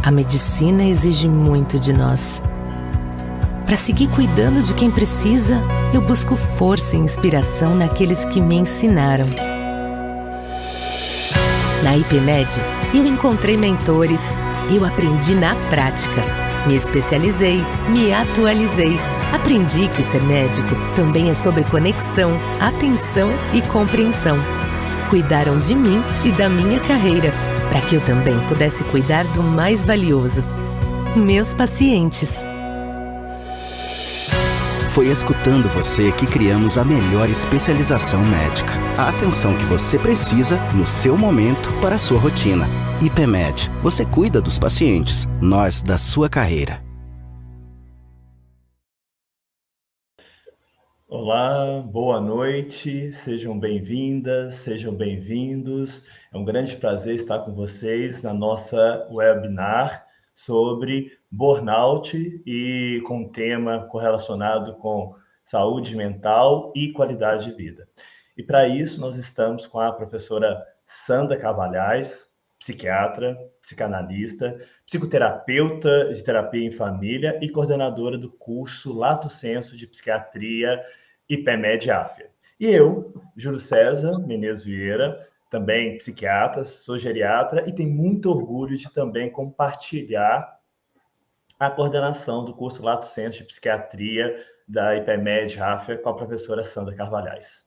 A medicina exige muito de nós. Para seguir cuidando de quem precisa, eu busco força e inspiração naqueles que me ensinaram. Na IPMED, eu encontrei mentores, eu aprendi na prática, me especializei, me atualizei. Aprendi que ser médico também é sobre conexão, atenção e compreensão. Cuidaram de mim e da minha carreira, para que eu também pudesse cuidar do mais valioso, meus pacientes. Foi escutando você que criamos a melhor especialização médica. A atenção que você precisa no seu momento para a sua rotina. IPMED, você cuida dos pacientes, nós da sua carreira. Olá, boa noite, sejam bem-vindas, sejam bem-vindos. É um grande prazer estar com vocês na nossa webinar sobre burnout e com um tema correlacionado com saúde mental e qualidade de vida. E para isso nós estamos com a professora Sandra Carvalhais, psiquiatra, psicanalista, psicoterapeuta de terapia em família e coordenadora do curso Lato Sensu de Psiquiatria IPMED AFIA. E eu, Júlio César Menezes Vieira, também psiquiatra, sou geriatra e tenho muito orgulho de também compartilhar a coordenação do curso Lato Sensu de Psiquiatria da IPMED AFIA com a professora Sandra Carvalhais.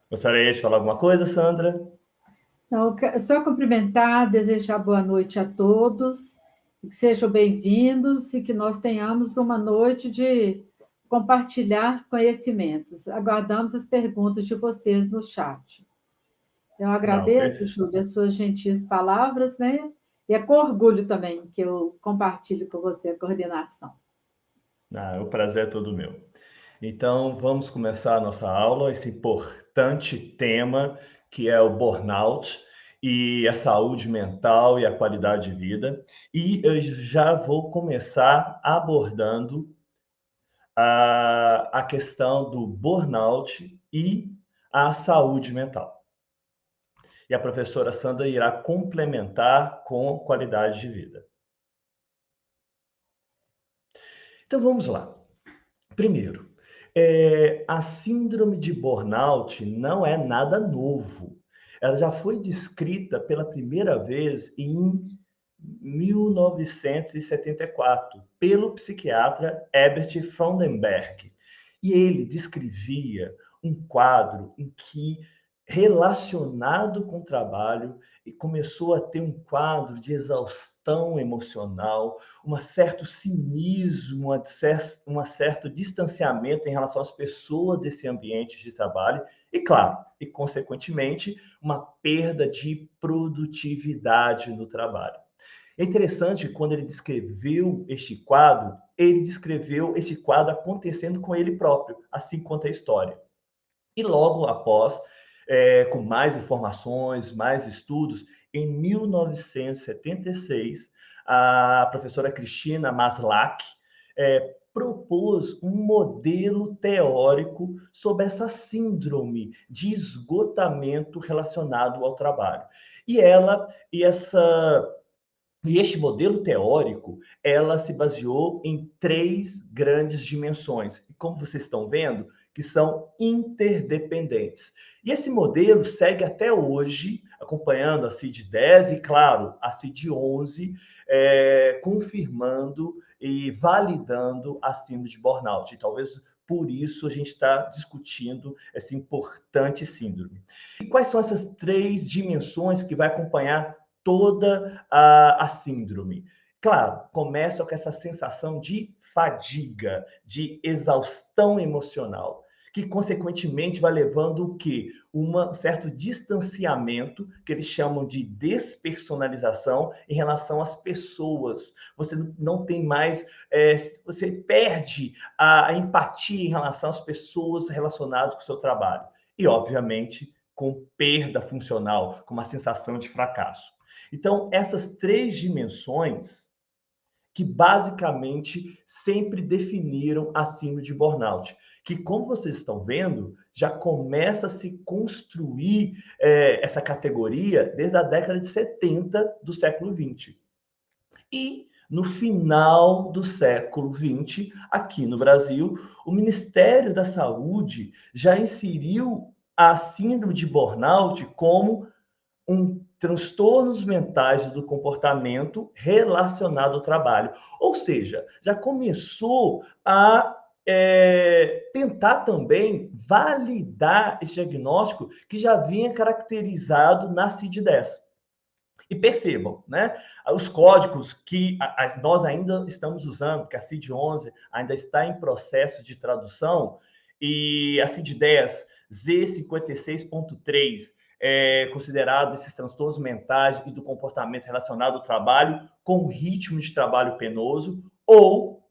Gostaria de falar alguma coisa, Sandra? Não, só cumprimentar, desejar boa noite a todos, que sejam bem-vindos e que nós tenhamos uma noite de compartilhar conhecimentos. Aguardamos as perguntas de vocês no chat. Eu agradeço, Júlia, as suas gentis palavras, né? E é com orgulho também que eu compartilho com você a coordenação. O prazer é todo meu. Então, vamos começar a nossa aula, esse importante tema que é o burnout e a saúde mental e a qualidade de vida. E eu já vou começar abordando a questão do burnout e a saúde mental. E a professora Sandra irá complementar com qualidade de vida. Então, vamos lá. Primeiro, a síndrome de burnout não é nada novo. Ela já foi descrita pela primeira vez em 1974 pelo psiquiatra Herbert Freudenberg. E ele descrevia um quadro em que, relacionado com o trabalho, e começou a ter um quadro de exaustão emocional, um certo cinismo, um certo distanciamento em relação às pessoas desse ambiente de trabalho e, claro, e consequentemente, uma perda de produtividade no trabalho. É interessante, quando ele descreveu este quadro, ele descreveu este quadro acontecendo com ele próprio, assim conta a história. E logo após, com mais informações, mais estudos, em 1976, a professora Cristina Maslach propôs um modelo teórico sobre essa síndrome de esgotamento relacionado ao trabalho. E este modelo teórico, ela se baseou em 3 grandes dimensões. E como vocês estão vendo, que são interdependentes. E esse modelo segue até hoje, acompanhando a CID-10 e, claro, a CID-11, confirmando e validando a síndrome de burnout. E talvez por isso a gente está discutindo essa importante síndrome. E quais são essas 3 dimensões que vai acompanhar toda a síndrome? Claro, começa com essa sensação de fadiga, de exaustão emocional, que consequentemente vai levando o quê? Um certo distanciamento, que eles chamam de despersonalização em relação às pessoas. Você não tem mais, você perde a empatia em relação às pessoas relacionadas com o seu trabalho. E, obviamente, com perda funcional, com uma sensação de fracasso. Então, essas 3 dimensões que basicamente sempre definiram a síndrome de burnout, que, como vocês estão vendo, já começa a se construir essa categoria desde a década de 70 do século XX. E no final do século XX, aqui no Brasil, o Ministério da Saúde já inseriu a síndrome de burnout como um transtornos mentais do comportamento relacionado ao trabalho. Ou seja, já começou a tentar também validar esse diagnóstico que já vinha caracterizado na CID-10. E percebam, né? Os códigos que nós ainda estamos usando, que a CID-11 ainda está em processo de tradução, e a CID-10, Z56.3, considerado esses transtornos mentais e do comportamento relacionado ao trabalho com ritmo de trabalho penoso, ou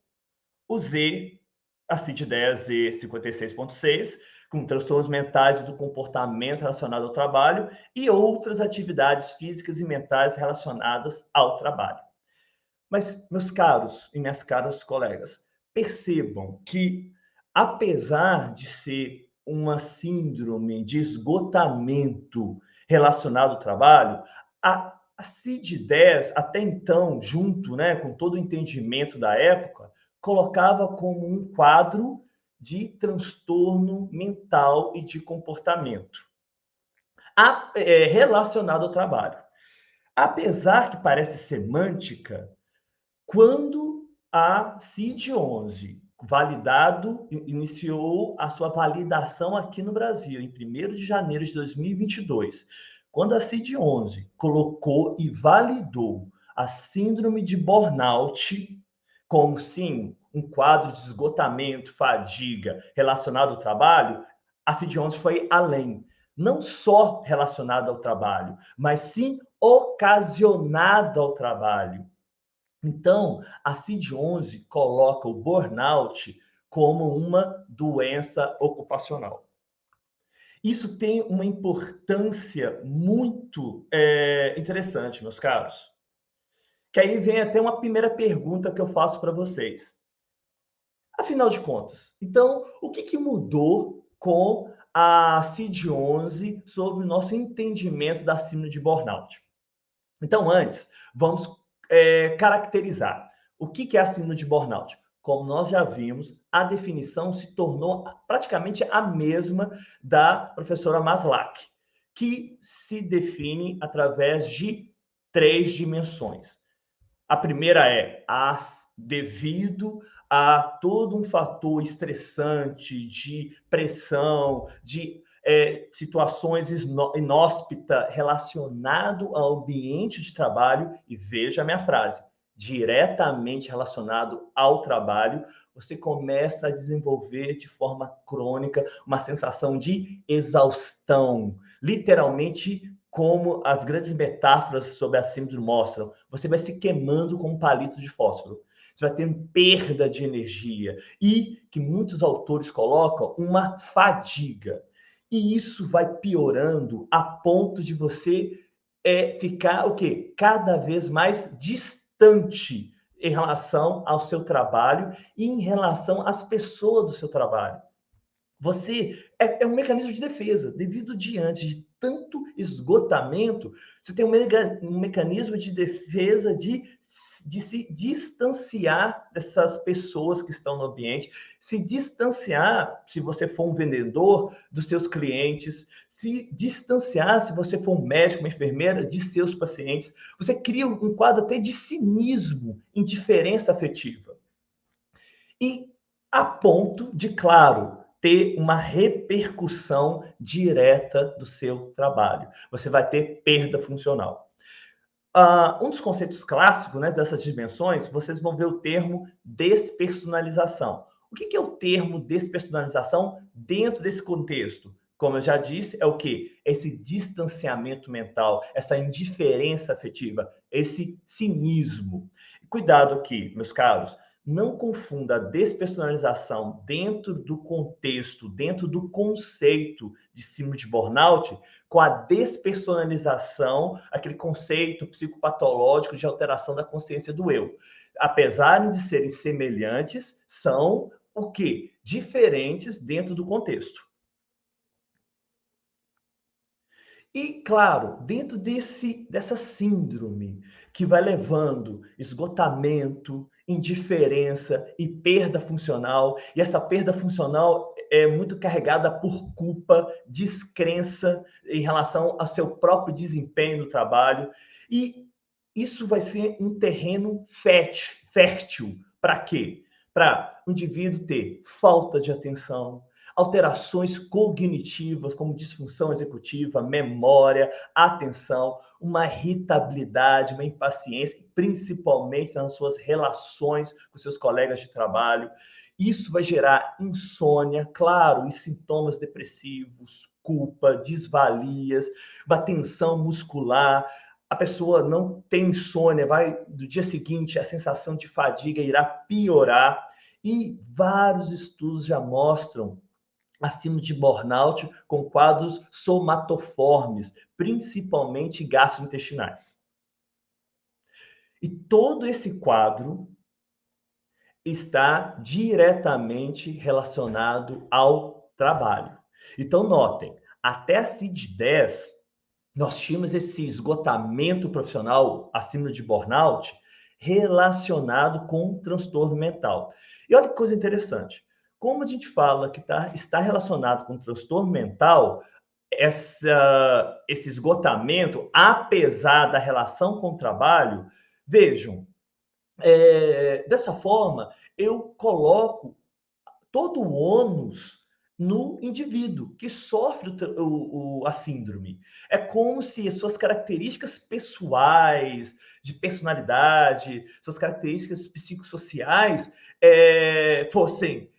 o Z, a CID-10, Z56.6, com transtornos mentais e do comportamento relacionado ao trabalho e outras atividades físicas e mentais relacionadas ao trabalho. Mas, meus caros e minhas caras colegas, percebam que, apesar de ser uma síndrome de esgotamento relacionado ao trabalho, a CID-10, até então, junto, né, com todo o entendimento da época, colocava como um quadro de transtorno mental e de comportamento relacionado ao trabalho. Apesar que parece semântica, quando a CID-11, iniciou a sua validação aqui no Brasil, em 1º de janeiro de 2022, quando a CID-11 colocou e validou a síndrome de burnout como, sim, um quadro de esgotamento, fadiga relacionado ao trabalho, a CID-11 foi além. Não só relacionado ao trabalho, mas sim ocasionado ao trabalho. Então, a CID-11 coloca o burnout como uma doença ocupacional. Isso tem uma importância muito interessante, meus caros. Que aí vem até uma primeira pergunta que eu faço para vocês. Afinal de contas, então, o que mudou com a CID-11 sobre o nosso entendimento da síndrome de burnout? Então, antes, vamos caracterizar o que é a síndrome de burnout. Como nós já vimos, a definição se tornou praticamente a mesma da professora Maslach, que se define através de 3 dimensões. A primeira é devido a todo um fator estressante de pressão, de situações inóspitas relacionado ao ambiente de trabalho, e veja a minha frase, diretamente relacionado ao trabalho, você começa a desenvolver de forma crônica uma sensação de exaustão, literalmente como as grandes metáforas sobre a síndrome mostram, você vai se queimando com um palito de fósforo. Você vai tendo perda de energia e, que muitos autores colocam, uma fadiga. E isso vai piorando a ponto de você ficar o quê? Cada vez mais distante em relação ao seu trabalho e em relação às pessoas do seu trabalho. Você é um mecanismo de defesa, devido diante de tanto esgotamento, você tem um mecanismo de defesa de se distanciar dessas pessoas que estão no ambiente, se distanciar, se você for um vendedor, dos seus clientes, se distanciar, se você for um médico, uma enfermeira, de seus pacientes. Você cria um quadro até de cinismo, indiferença afetiva. E a ponto de, claro, ter uma repercussão direta do seu trabalho. Você vai ter perda funcional. Um dos conceitos clássicos, né, dessas dimensões, vocês vão ver o termo despersonalização. O que é o termo despersonalização dentro desse contexto? Como eu já disse, é o quê? Esse distanciamento mental, essa indiferença afetiva, esse cinismo. Cuidado aqui, meus caros. Não confunda a despersonalização dentro do contexto, dentro do conceito de síndrome de burnout, com a despersonalização, aquele conceito psicopatológico de alteração da consciência do eu. Apesar de serem semelhantes, são o quê? Diferentes dentro do contexto. E, claro, dentro dessa síndrome que vai levando esgotamento, indiferença e perda funcional, e essa perda funcional é muito carregada por culpa, descrença em relação ao seu próprio desempenho no trabalho, e isso vai ser um terreno fértil. Para quê? Para o indivíduo ter falta de atenção, alterações cognitivas, como disfunção executiva, memória, atenção, uma irritabilidade, uma impaciência, principalmente nas suas relações com seus colegas de trabalho. Isso vai gerar insônia, claro, e sintomas depressivos, culpa, desvalias, uma tensão muscular. A pessoa não tem insônia, vai do dia seguinte a sensação de fadiga irá piorar. E vários estudos já mostram a síndrome de burnout com quadros somatoformes, principalmente gastrointestinais. E todo esse quadro está diretamente relacionado ao trabalho. Então, notem, até a CID-10, nós tínhamos esse esgotamento profissional, a síndrome de burnout, relacionado com transtorno mental. E olha que coisa interessante. Como a gente fala que está relacionado com transtorno mental, esse esgotamento, apesar da relação com o trabalho, vejam, dessa forma, eu coloco todo o ônus no indivíduo que sofre a síndrome. É como se as suas características pessoais, de personalidade, suas características psicossociais fossem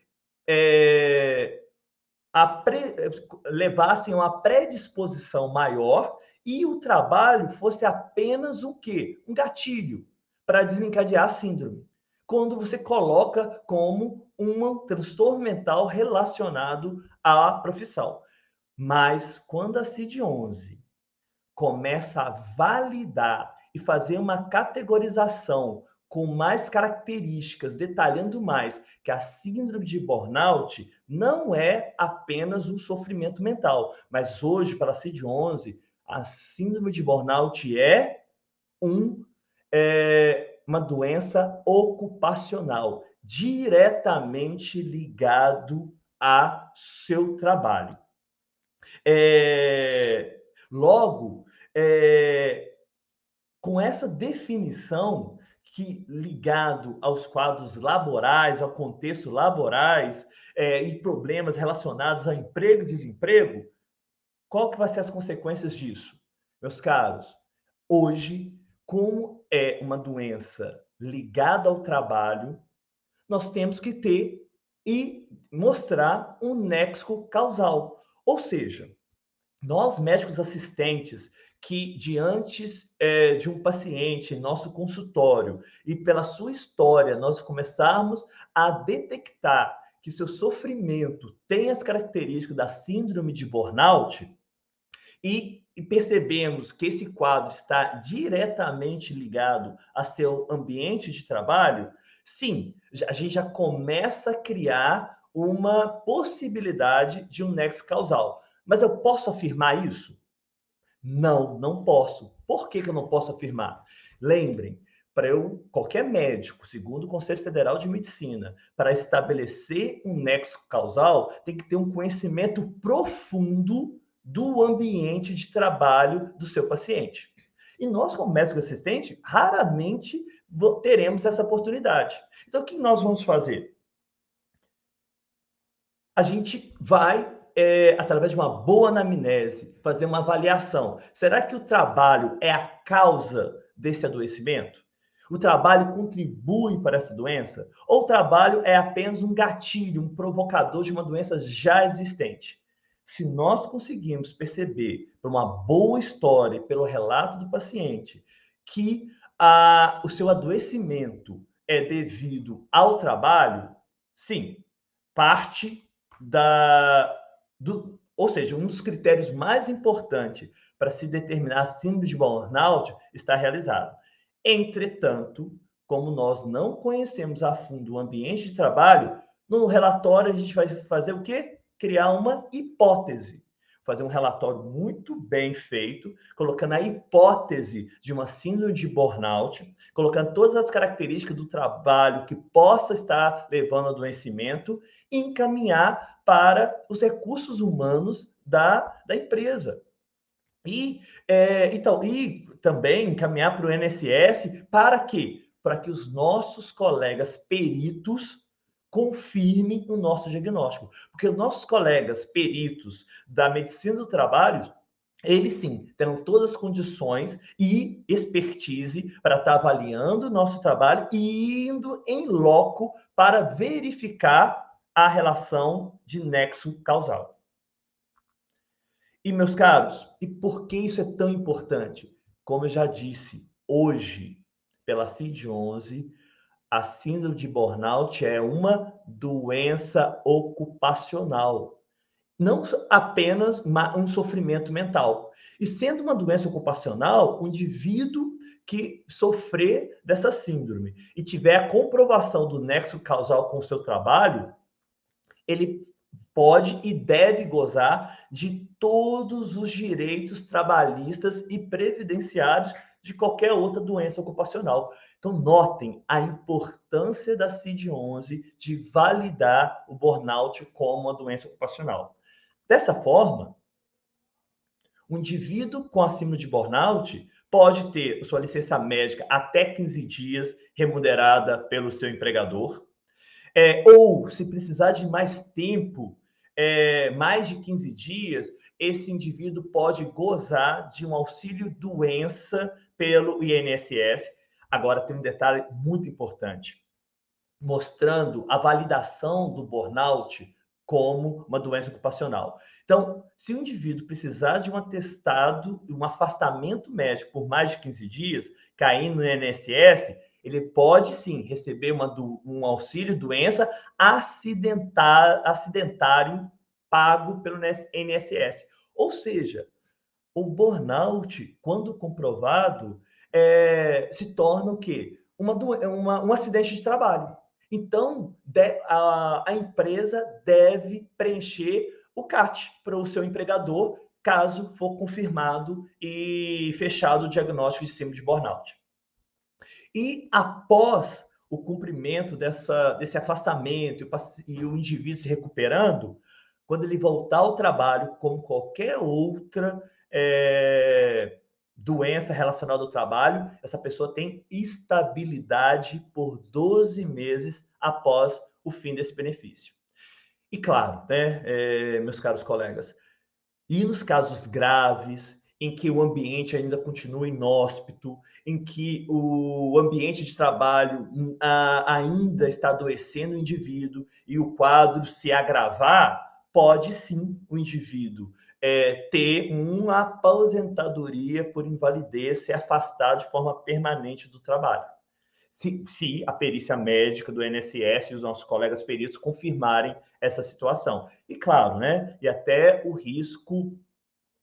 levassem a uma predisposição maior e o trabalho fosse apenas o quê? Um gatilho para desencadear a síndrome. Quando você coloca como um transtorno mental relacionado à profissão. Mas quando a CID-11 começa a validar e fazer uma categorização com mais características, detalhando mais que a síndrome de burnout não é apenas um sofrimento mental, mas hoje, para a CID-11, a síndrome de burnout é uma doença ocupacional, diretamente ligado a seu trabalho. Logo, com essa definição, que ligado aos quadros laborais, ao contexto laborais e problemas relacionados a emprego e desemprego, qual que vai ser as consequências disso? Meus caros, hoje, como é uma doença ligada ao trabalho, nós temos que ter e mostrar um nexo causal. Ou seja, nós médicos assistentes que diante de um paciente em nosso consultório e pela sua história nós começarmos a detectar que seu sofrimento tem as características da síndrome de burnout e percebemos que esse quadro está diretamente ligado a seu ambiente de trabalho, sim, a gente já começa a criar uma possibilidade de um nexo causal. Mas eu posso afirmar isso? Não, não posso. Por que eu não posso afirmar? Lembrem, qualquer médico, segundo o Conselho Federal de Medicina, para estabelecer um nexo causal, tem que ter um conhecimento profundo do ambiente de trabalho do seu paciente. E nós, como médico assistente, raramente teremos essa oportunidade. Então, o que nós vamos fazer? A gente vai, através de uma boa anamnese, fazer uma avaliação. Será que o trabalho é a causa desse adoecimento? O trabalho contribui para essa doença? Ou o trabalho é apenas um gatilho, um provocador de uma doença já existente? Se nós conseguirmos perceber, por uma boa história, pelo relato do paciente, que o seu adoecimento é devido ao trabalho, sim, parte ou seja, um dos critérios mais importantes para se determinar a síndrome de burnout está realizado. Entretanto, como nós não conhecemos a fundo o ambiente de trabalho, no relatório a gente vai fazer o quê? Criar uma hipótese. fazer um relatório muito bem feito, colocando a hipótese de uma síndrome de burnout, colocando todas as características do trabalho que possa estar levando ao adoecimento e encaminhar para os recursos humanos da empresa. E também encaminhar para o INSS para quê? Para que os nossos colegas peritos confirmem o nosso diagnóstico. Porque os nossos colegas peritos da medicina do trabalho, eles sim terão todas as condições e expertise para estar avaliando o nosso trabalho e indo em loco para verificar a relação de nexo causal. E, meus caros, e por que isso é tão importante? Como eu já disse, hoje, pela CID-11, a síndrome de burnout é uma doença ocupacional, não apenas um sofrimento mental. E sendo uma doença ocupacional, o indivíduo que sofrer dessa síndrome e tiver a comprovação do nexo causal com o seu trabalho, ele pode e deve gozar de todos os direitos trabalhistas e previdenciários de qualquer outra doença ocupacional. Então, notem a importância da CID-11 de validar o burnout como uma doença ocupacional. Dessa forma, o indivíduo com a síndrome de burnout pode ter sua licença médica até 15 dias remunerada pelo seu empregador, ou, se precisar de mais tempo, mais de 15 dias, esse indivíduo pode gozar de um auxílio-doença pelo INSS. Agora, tem um detalhe muito importante, mostrando a validação do burnout como uma doença ocupacional. Então, se o indivíduo precisar de um atestado, um afastamento médico por mais de 15 dias, caindo no INSS, ele pode, sim, receber um auxílio-doença acidentário pago pelo INSS. Ou seja, o burnout, quando comprovado, se torna o quê? Um acidente de trabalho. Então, a empresa deve preencher o CAT para o seu empregador, caso for confirmado e fechado o diagnóstico de síndrome de burnout. E após o cumprimento desse afastamento e o indivíduo se recuperando, quando ele voltar ao trabalho, como qualquer outra doença relacionada ao trabalho, essa pessoa tem estabilidade por 12 meses após o fim desse benefício. E claro, meus caros colegas, e nos casos graves, em que o ambiente ainda continua inóspito, em que o ambiente de trabalho ainda está adoecendo o indivíduo e o quadro se agravar, pode sim o indivíduo ter uma aposentadoria por invalidez, ser afastado de forma permanente do trabalho. Se a perícia médica do INSS e os nossos colegas peritos confirmarem essa situação. E claro, e até o risco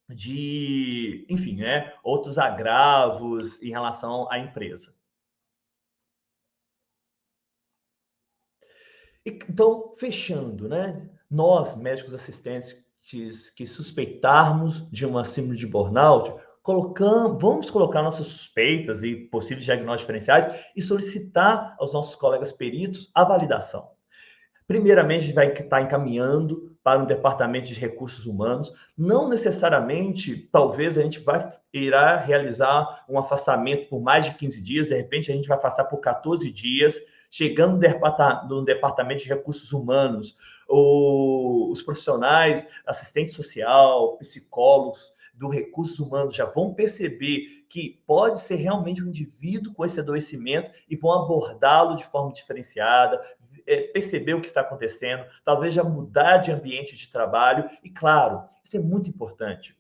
de, enfim, outros agravos em relação à empresa. Então, fechando, nós, médicos assistentes, que suspeitarmos de uma síndrome de burnout, vamos colocar nossas suspeitas e possíveis diagnósticos diferenciais e solicitar aos nossos colegas peritos a validação. Primeiramente, a gente vai estar encaminhando para um departamento de recursos humanos. Não necessariamente, talvez a gente irá realizar um afastamento por mais de 15 dias, de repente a gente vai afastar por 14 dias, chegando no departamento de recursos humanos, os profissionais, assistente social, psicólogos do recursos humanos já vão perceber que pode ser realmente um indivíduo com esse adoecimento e vão abordá-lo de forma diferenciada, perceber o que está acontecendo, talvez já mudar de ambiente de trabalho. E, claro, isso é muito importante.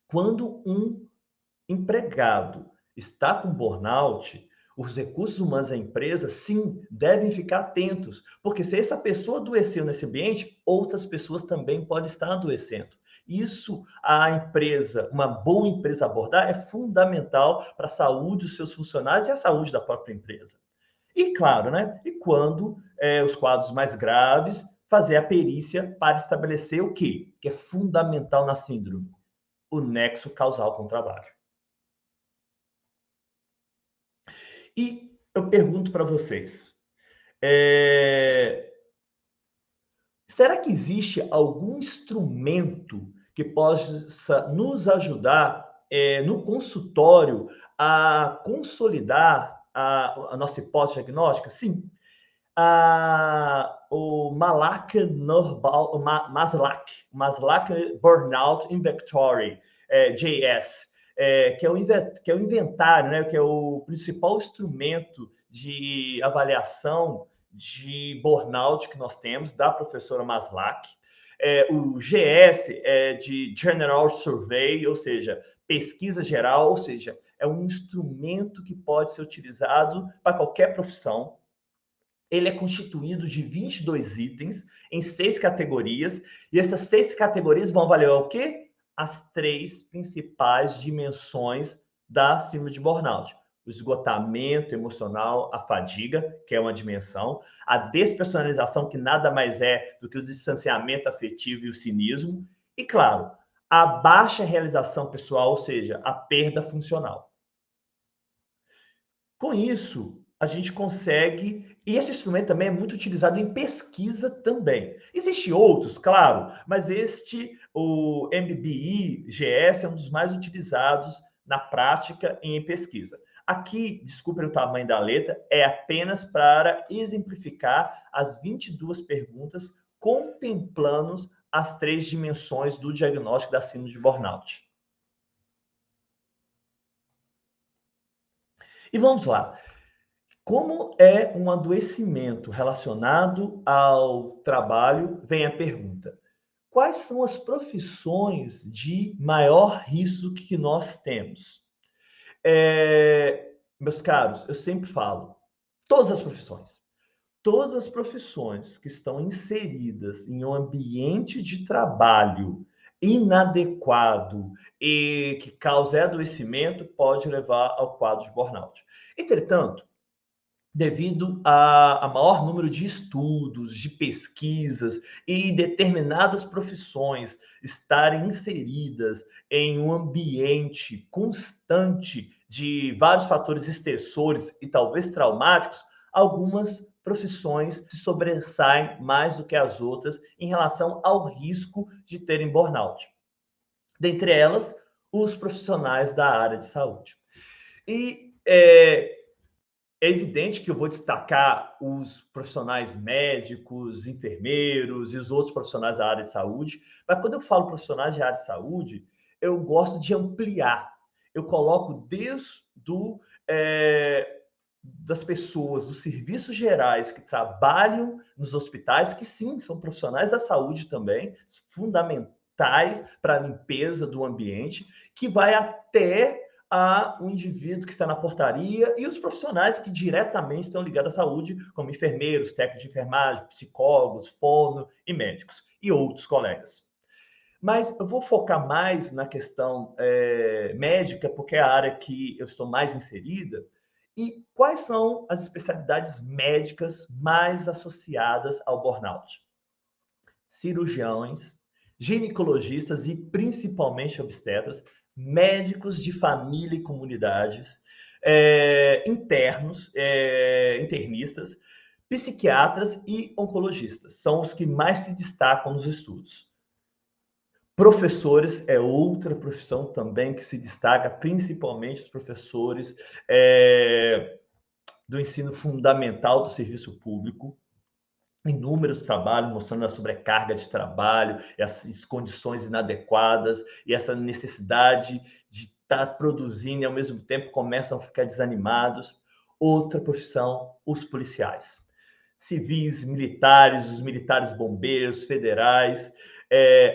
Quando um empregado está com burnout, os recursos humanos da empresa, sim, devem ficar atentos, porque se essa pessoa adoeceu nesse ambiente, outras pessoas também podem estar adoecendo. Isso, uma boa empresa abordar, é fundamental para a saúde dos seus funcionários e a saúde da própria empresa. E claro, e quando os quadros mais graves, fazer a perícia para estabelecer o quê? Que é fundamental na síndrome: o nexo causal com o trabalho. E eu pergunto para vocês, será que existe algum instrumento que possa nos ajudar no consultório a consolidar a nossa hipótese diagnóstica? Sim. O Maslach Burnout Inventory, JS, que é o inventário, né, que é o principal instrumento de avaliação de burnout que nós temos, da professora Maslach. O GS é de General Survey, ou seja, pesquisa geral, ou seja, é um instrumento que pode ser utilizado para qualquer profissão. Ele é constituído de 22 itens em 6 categorias, e essas 6 categorias vão avaliar o quê? As 3 principais dimensões da síndrome de burnout: o esgotamento emocional, a fadiga, que é uma dimensão, a despersonalização, que nada mais é do que o distanciamento afetivo e o cinismo, e, claro, a baixa realização pessoal, ou seja, a perda funcional. Com isso, a gente consegue, e esse instrumento também é muito utilizado em pesquisa também. Existem outros, claro, mas o MBI-GS, é um dos mais utilizados na prática e em pesquisa. Aqui, desculpem o tamanho da letra, é apenas para exemplificar as 22 perguntas, contemplando as 3 dimensões do diagnóstico da síndrome de burnout. E vamos lá. Como é um adoecimento relacionado ao trabalho, vem a pergunta: quais são as profissões de maior risco que nós temos? Meus caros, eu sempre falo, todas as profissões que estão inseridas em um ambiente de trabalho inadequado e que causa adoecimento, pode levar ao quadro de burnout. Entretanto, devido a maior número de estudos, de pesquisas e determinadas profissões estarem inseridas em um ambiente constante de vários fatores estressores e talvez traumáticos, algumas profissões se sobressaem mais do que as outras em relação ao risco de terem burnout. Dentre elas, os profissionais da área de saúde. E é evidente que eu vou destacar os profissionais médicos, enfermeiros e os outros profissionais da área de saúde, mas quando eu falo profissionais da área de saúde, eu gosto de ampliar. Eu coloco desde das pessoas dos serviços gerais que trabalham nos hospitais, que sim, são profissionais da saúde também, fundamentais para a limpeza do ambiente, que vai até um indivíduo que está na portaria e os profissionais que diretamente estão ligados à saúde, como enfermeiros, técnicos de enfermagem, psicólogos, fono e médicos, e outros colegas. Mas eu vou focar mais na questão médica, porque é a área que eu estou mais inserida. E quais são as especialidades médicas mais associadas ao burnout? Cirurgiões, ginecologistas e principalmente obstetras, médicos de família e comunidades, internistas, psiquiatras e oncologistas. São os que mais se destacam nos estudos. Professores é outra profissão também que se destaca, principalmente os professores do ensino fundamental do serviço público. Inúmeros trabalhos mostrando a sobrecarga de trabalho, essas condições inadequadas e essa necessidade de estar produzindo e, ao mesmo tempo, começam a ficar desanimados. Outra profissão, os policiais. Civis, militares, os militares bombeiros, federais,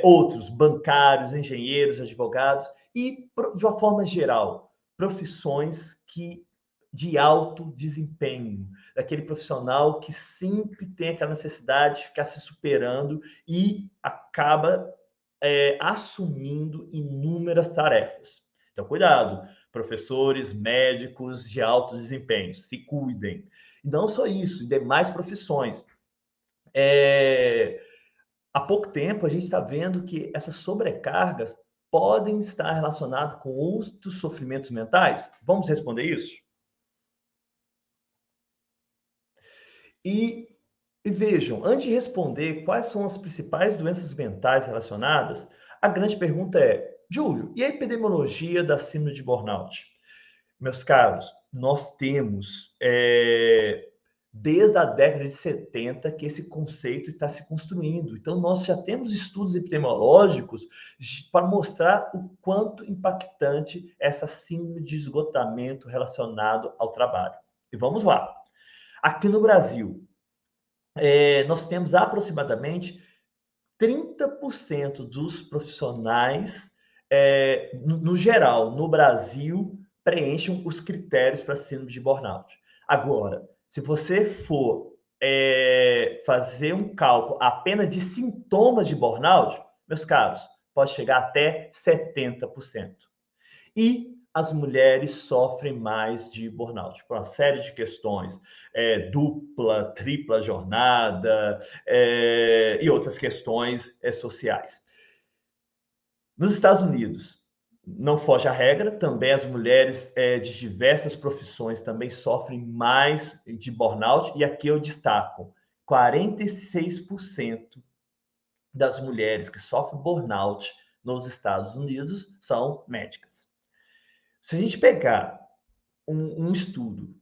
outros, bancários, engenheiros, advogados e, de uma forma geral, profissões de alto desempenho, daquele profissional que sempre tem aquela necessidade de ficar se superando e acaba assumindo inúmeras tarefas. Então, cuidado, professores, médicos de alto desempenho, se cuidem. E não só isso, demais profissões. Há pouco tempo, a gente está vendo que essas sobrecargas podem estar relacionadas com outros sofrimentos mentais? Vamos responder isso? E vejam, antes de responder quais são as principais doenças mentais relacionadas, a grande pergunta é, Júlio, e a epidemiologia da síndrome de burnout? Meus caros, nós temos, desde a década de 70 que esse conceito está se construindo. Então, nós já temos estudos epidemiológicos para mostrar o quanto impactante é essa síndrome de esgotamento relacionado ao trabalho. E vamos lá. Aqui no Brasil, nós temos aproximadamente 30% dos profissionais, no geral, no Brasil, preenchem os critérios para síndrome de burnout. Agora, se você for fazer um cálculo apenas de sintomas de burnout, meus caros, pode chegar até 70%. E as mulheres sofrem mais de burnout, por uma série de questões, dupla, tripla jornada, e outras questões sociais. Nos Estados Unidos, não foge a regra, também as mulheres de diversas profissões também sofrem mais de burnout, e aqui eu destaco, 46% das mulheres que sofrem burnout nos Estados Unidos são médicas. Se a gente pegar um estudo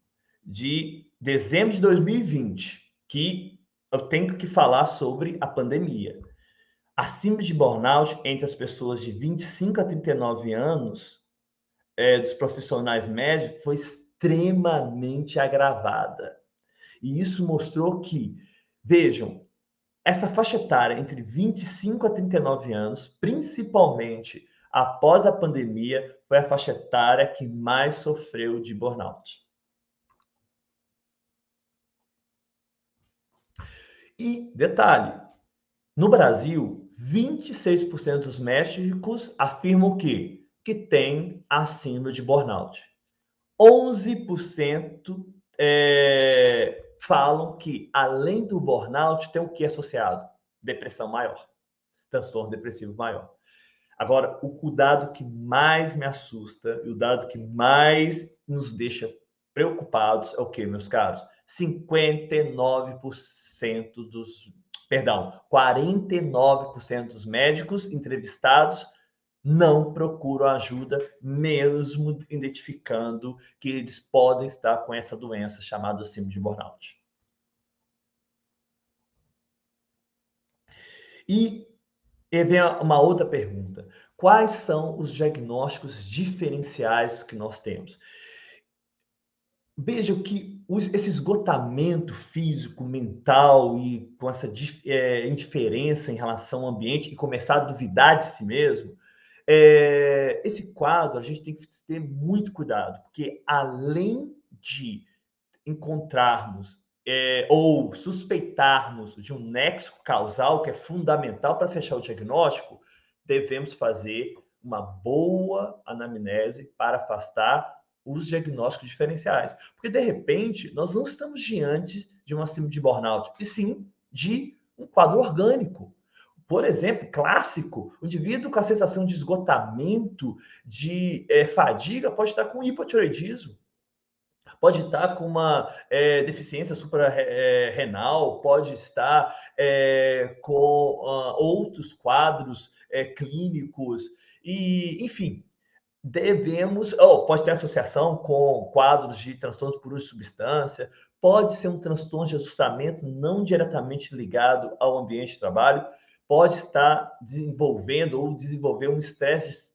de dezembro de 2020, que eu tenho que falar sobre a pandemia, a síndrome de burnout entre as pessoas de 25 a 39 anos, dos profissionais médicos, foi extremamente agravada. E isso mostrou que, vejam, essa faixa etária entre 25 a 39 anos, principalmente após a pandemia, foi a faixa etária que mais sofreu de burnout. E, detalhe, no Brasil, 26% dos médicos afirmam que tem a síndrome de burnout. 11% falam que, além do burnout, tem o que associado? Depressão maior, transtorno depressivo maior. Agora, o dado que mais me assusta e o dado que mais nos deixa preocupados é o quê, meus caros? 49% dos médicos entrevistados não procuram ajuda, mesmo identificando que eles podem estar com essa doença chamada síndrome de burnout. E vem uma outra pergunta. Quais são os diagnósticos diferenciais que nós temos? Vejam que esse esgotamento físico, mental e com essa indiferença em relação ao ambiente e começar a duvidar de si mesmo, esse quadro a gente tem que ter muito cuidado, porque além de encontrarmos ou suspeitarmos de um nexo causal que é fundamental para fechar o diagnóstico, devemos fazer uma boa anamnese para afastar os diagnósticos diferenciais. Porque, de repente, nós não estamos diante de uma síndrome de burnout, e sim de um quadro orgânico. Por exemplo, clássico, o indivíduo com a sensação de esgotamento, de fadiga, pode estar com hipotireoidismo. Pode estar com uma deficiência suprarrenal, pode estar com outros quadros clínicos, e, enfim, pode ter associação com quadros de transtorno por uso de substância, pode ser um transtorno de ajustamento não diretamente ligado ao ambiente de trabalho, pode estar desenvolvendo ou desenvolver um estresse,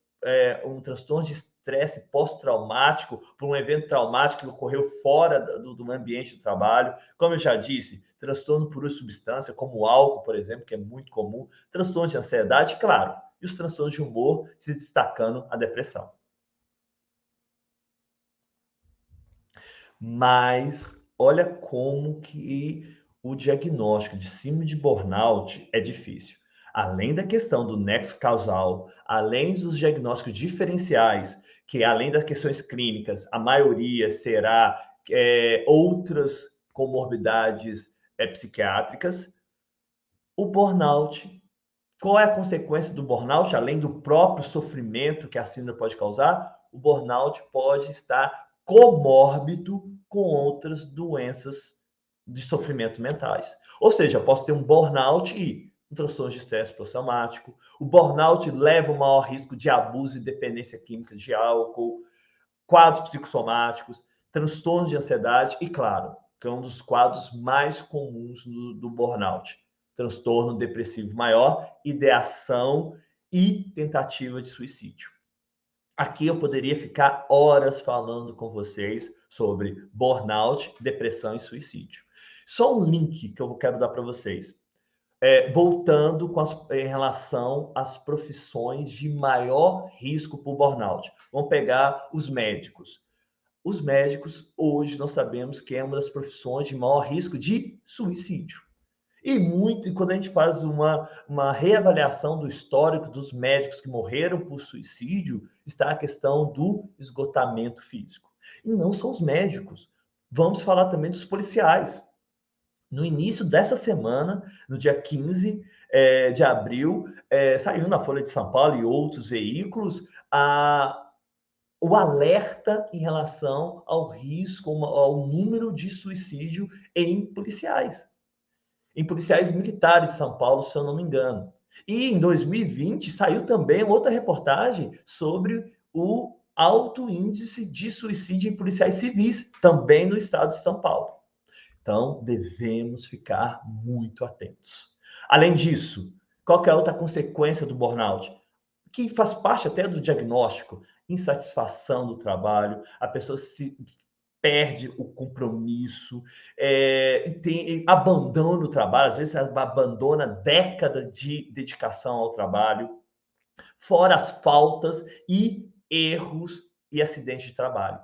um transtorno de estresse pós-traumático por um evento traumático que ocorreu fora do ambiente de trabalho. Como eu já disse, transtorno por uso de substância, como o álcool, por exemplo, que é muito comum, transtorno de ansiedade, claro, e os transtornos de humor, se destacando a depressão. Mas olha como que o diagnóstico de síndrome de burnout é difícil. Além da questão do nexo causal, além dos diagnósticos diferenciais, que além das questões clínicas, a maioria será outras comorbidades psiquiátricas, O burnout, qual é a consequência do burnout? Além do próprio sofrimento que a síndrome pode causar, o burnout pode estar comórbido com outras doenças de sofrimento mentais. Ou seja, eu posso ter um burnout e um transtorno de estresse pós-traumático. O burnout leva ao maior risco de abuso e dependência química de álcool, quadros psicossomáticos, transtornos de ansiedade e, claro, que é um dos quadros mais comuns do burnout, transtorno depressivo maior, ideação e tentativa de suicídio. Aqui eu poderia ficar horas falando com vocês sobre burnout, depressão e suicídio. Só um link que eu quero dar para vocês. Voltando em relação às profissões de maior risco por burnout. Vamos pegar os médicos. Os médicos, hoje, nós sabemos que é uma das profissões de maior risco de suicídio. E quando a gente faz uma reavaliação do histórico dos médicos que morreram por suicídio, está a questão do esgotamento físico. E não são os médicos. Vamos falar também dos policiais. No início dessa semana, no dia 15 de abril, saiu na Folha de São Paulo e outros veículos o alerta em relação ao risco, ao número de suicídio em policiais militares de São Paulo, se eu não me engano. E em 2020 saiu também outra reportagem sobre o alto índice de suicídio em policiais civis, também no estado de São Paulo. Então, devemos ficar muito atentos. Além disso, qual que é a outra consequência do burnout? Que faz parte até do diagnóstico, insatisfação do trabalho, a pessoa se perde o compromisso, abandona o trabalho, às vezes abandona décadas de dedicação ao trabalho, fora as faltas e erros e acidentes de trabalho.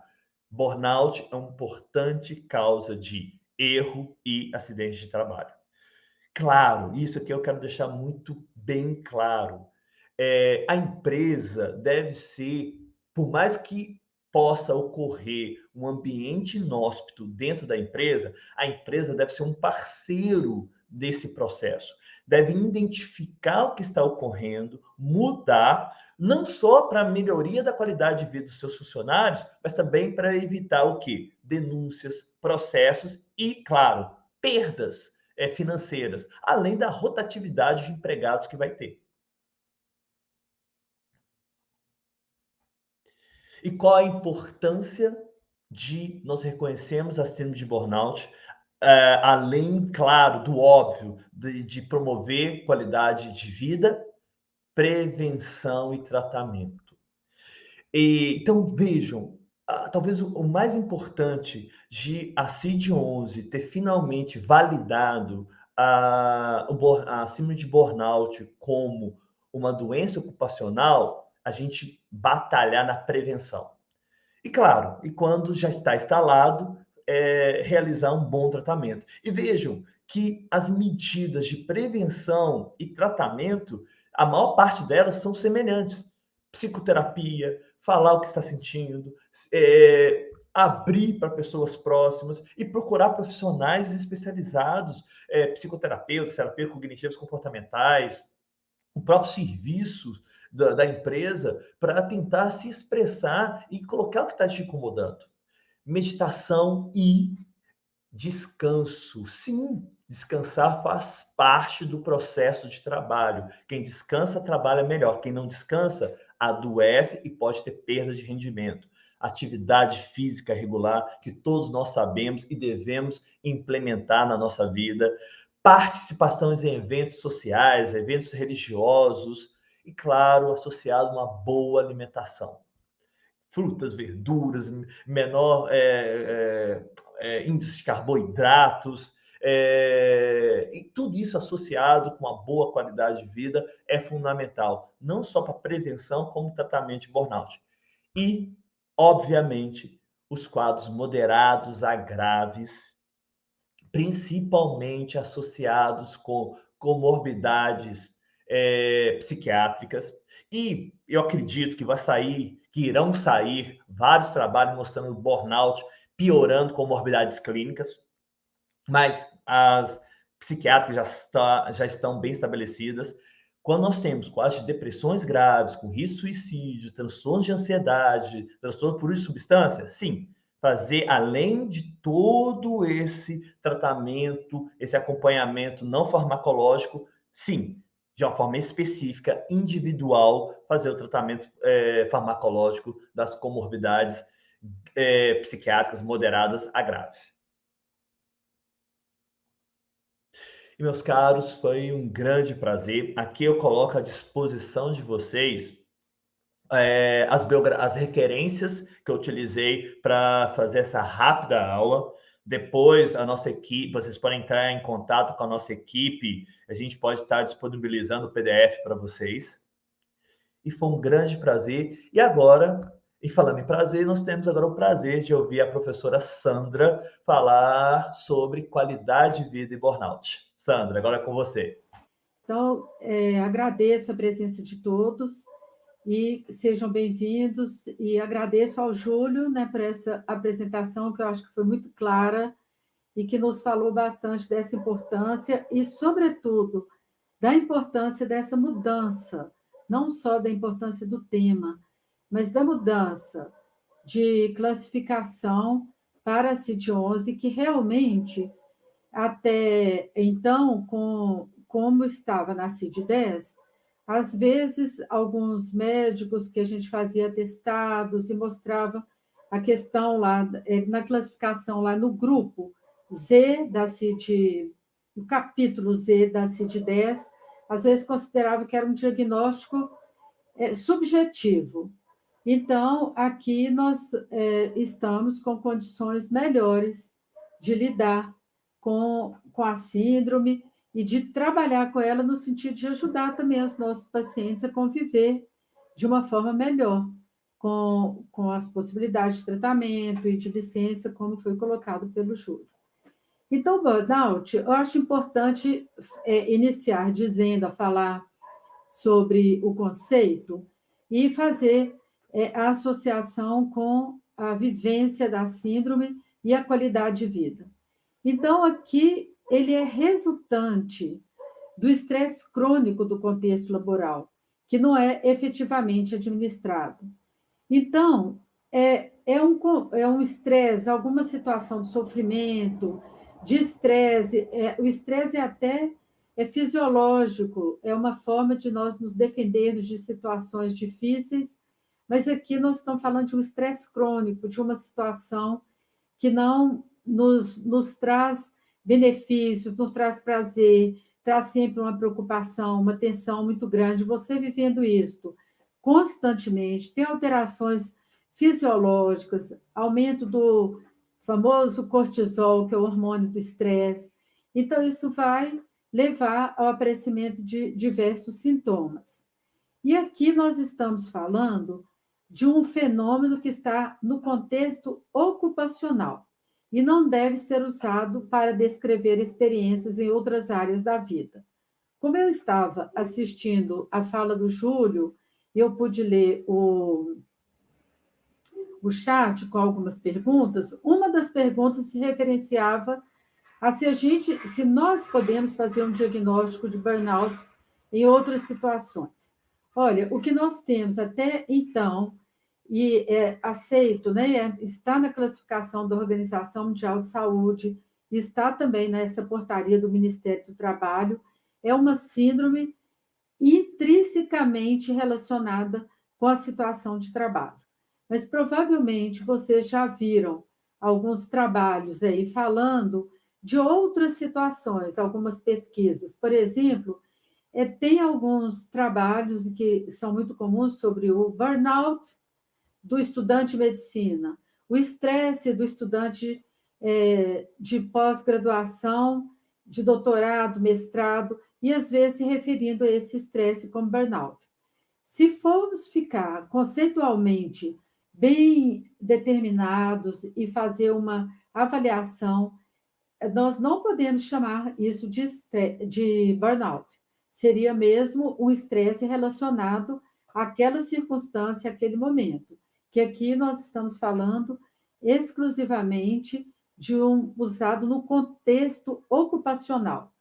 Burnout é uma importante causa de erro e acidente de trabalho. Claro, isso aqui eu quero deixar muito bem claro. A empresa deve ser, por mais que possa ocorrer um ambiente inóspito dentro da empresa, a empresa deve ser um parceiro desse processo. Deve identificar o que está ocorrendo, mudar, não só para a melhoria da qualidade de vida dos seus funcionários, mas também para evitar o quê? Denúncias, processos e, claro, perdas financeiras, além da rotatividade de empregados que vai ter. E qual a importância de nós reconhecermos a síndrome de burnout, além, claro, do óbvio, de promover qualidade de vida, prevenção e tratamento. Então, vejam, talvez o mais importante de a CID-11 ter finalmente validado a síndrome de burnout como uma doença ocupacional, a gente batalhar na prevenção. E claro, e quando já está instalado, realizar um bom tratamento. E vejam que as medidas de prevenção e tratamento, a maior parte delas são semelhantes. Psicoterapia, falar o que está sentindo, abrir para pessoas próximas e procurar profissionais especializados, psicoterapeutas, terapeutas cognitivos comportamentais, o próprio serviço da empresa para tentar se expressar e colocar o que está te incomodando. Meditação e descanso. Sim, descansar faz parte do processo de trabalho. Quem descansa, trabalha melhor. Quem não descansa, adoece e pode ter perda de rendimento. Atividade física regular, que todos nós sabemos e devemos implementar na nossa vida. Participações em eventos sociais, eventos religiosos e, claro, associado a uma boa alimentação. Frutas, verduras, menor índice de carboidratos, e tudo isso associado com uma boa qualidade de vida é fundamental, não só para prevenção, como tratamento de burnout. E, obviamente, os quadros moderados a graves, principalmente associados com comorbidades psiquiátricas, e eu acredito que irão sair vários trabalhos mostrando burnout piorando comorbidades clínicas, mas as psiquiátricas já estão bem estabelecidas. Quando nós temos quadros de depressões graves, com risco de suicídio, transtornos de ansiedade, transtorno por uso de substância, sim, fazer, além de todo esse tratamento, esse acompanhamento não farmacológico, sim, de uma forma específica, individual, fazer o tratamento farmacológico das comorbidades psiquiátricas moderadas a graves. E, meus caros, foi um grande prazer. Aqui eu coloco à disposição de vocês as referências que eu utilizei para fazer essa rápida aula. Depois, a nossa equipe, vocês podem entrar em contato com a nossa equipe, a gente pode estar disponibilizando o PDF para vocês. E foi um grande prazer. E agora, e falando em prazer, nós temos agora o prazer de ouvir a professora Sandra falar sobre qualidade de vida e burnout. Sandra, agora é com você. Então, agradeço a presença de todos e sejam bem-vindos, e agradeço ao Júlio, né, por essa apresentação que eu acho que foi muito clara e que nos falou bastante dessa importância e, sobretudo, da importância dessa mudança, não só da importância do tema, mas da mudança de classificação para a CID-11, que realmente, até então, como estava na CID-10, às vezes, alguns médicos que a gente fazia atestados e mostrava a questão lá, na classificação lá no grupo Z da CID, no capítulo Z da CID-10, às vezes considerava que era um diagnóstico subjetivo. Então, aqui nós estamos com condições melhores de lidar com a síndrome e de trabalhar com ela no sentido de ajudar também os nossos pacientes a conviver de uma forma melhor com as possibilidades de tratamento e de licença, como foi colocado pelo Júlio. Então, burnout, eu acho importante iniciar a falar sobre o conceito e fazer a associação com a vivência da síndrome e a qualidade de vida. Então, aqui, ele é resultante do estresse crônico do contexto laboral, que não é efetivamente administrado. Então, é um estresse, alguma situação de sofrimento, de estresse. O estresse até fisiológico, é uma forma de nós nos defendermos de situações difíceis, mas aqui nós estamos falando de um estresse crônico, de uma situação que não nos traz benefícios, nos traz prazer, traz sempre uma preocupação, uma tensão muito grande. Você vivendo isso constantemente, tem alterações fisiológicas, aumento do famoso cortisol, que é o hormônio do estresse. Então, isso vai levar ao aparecimento de diversos sintomas. E aqui nós estamos falando de um fenômeno que está no contexto ocupacional e não deve ser usado para descrever experiências em outras áreas da vida. Como eu estava assistindo a fala do Júlio, eu pude ler o chat com algumas perguntas. Uma das perguntas se referenciava a se nós podemos fazer um diagnóstico de burnout em outras situações. Olha, o que nós temos até então, e aceito, né, está na classificação da Organização Mundial de Saúde, está também nessa portaria do Ministério do Trabalho, é uma síndrome intrinsecamente relacionada com a situação de trabalho. Mas provavelmente vocês já viram alguns trabalhos aí falando de outras situações, algumas pesquisas. Por exemplo, tem alguns trabalhos que são muito comuns sobre o burnout do estudante de medicina, o estresse do estudante de pós-graduação, de doutorado, mestrado, e às vezes se referindo a esse estresse como burnout. Se formos ficar conceitualmente bem determinados e fazer uma avaliação, nós não podemos chamar isso de burnout. Seria mesmo um estresse relacionado àquela circunstância, àquele momento, que aqui nós estamos falando exclusivamente de usado no contexto ocupacional.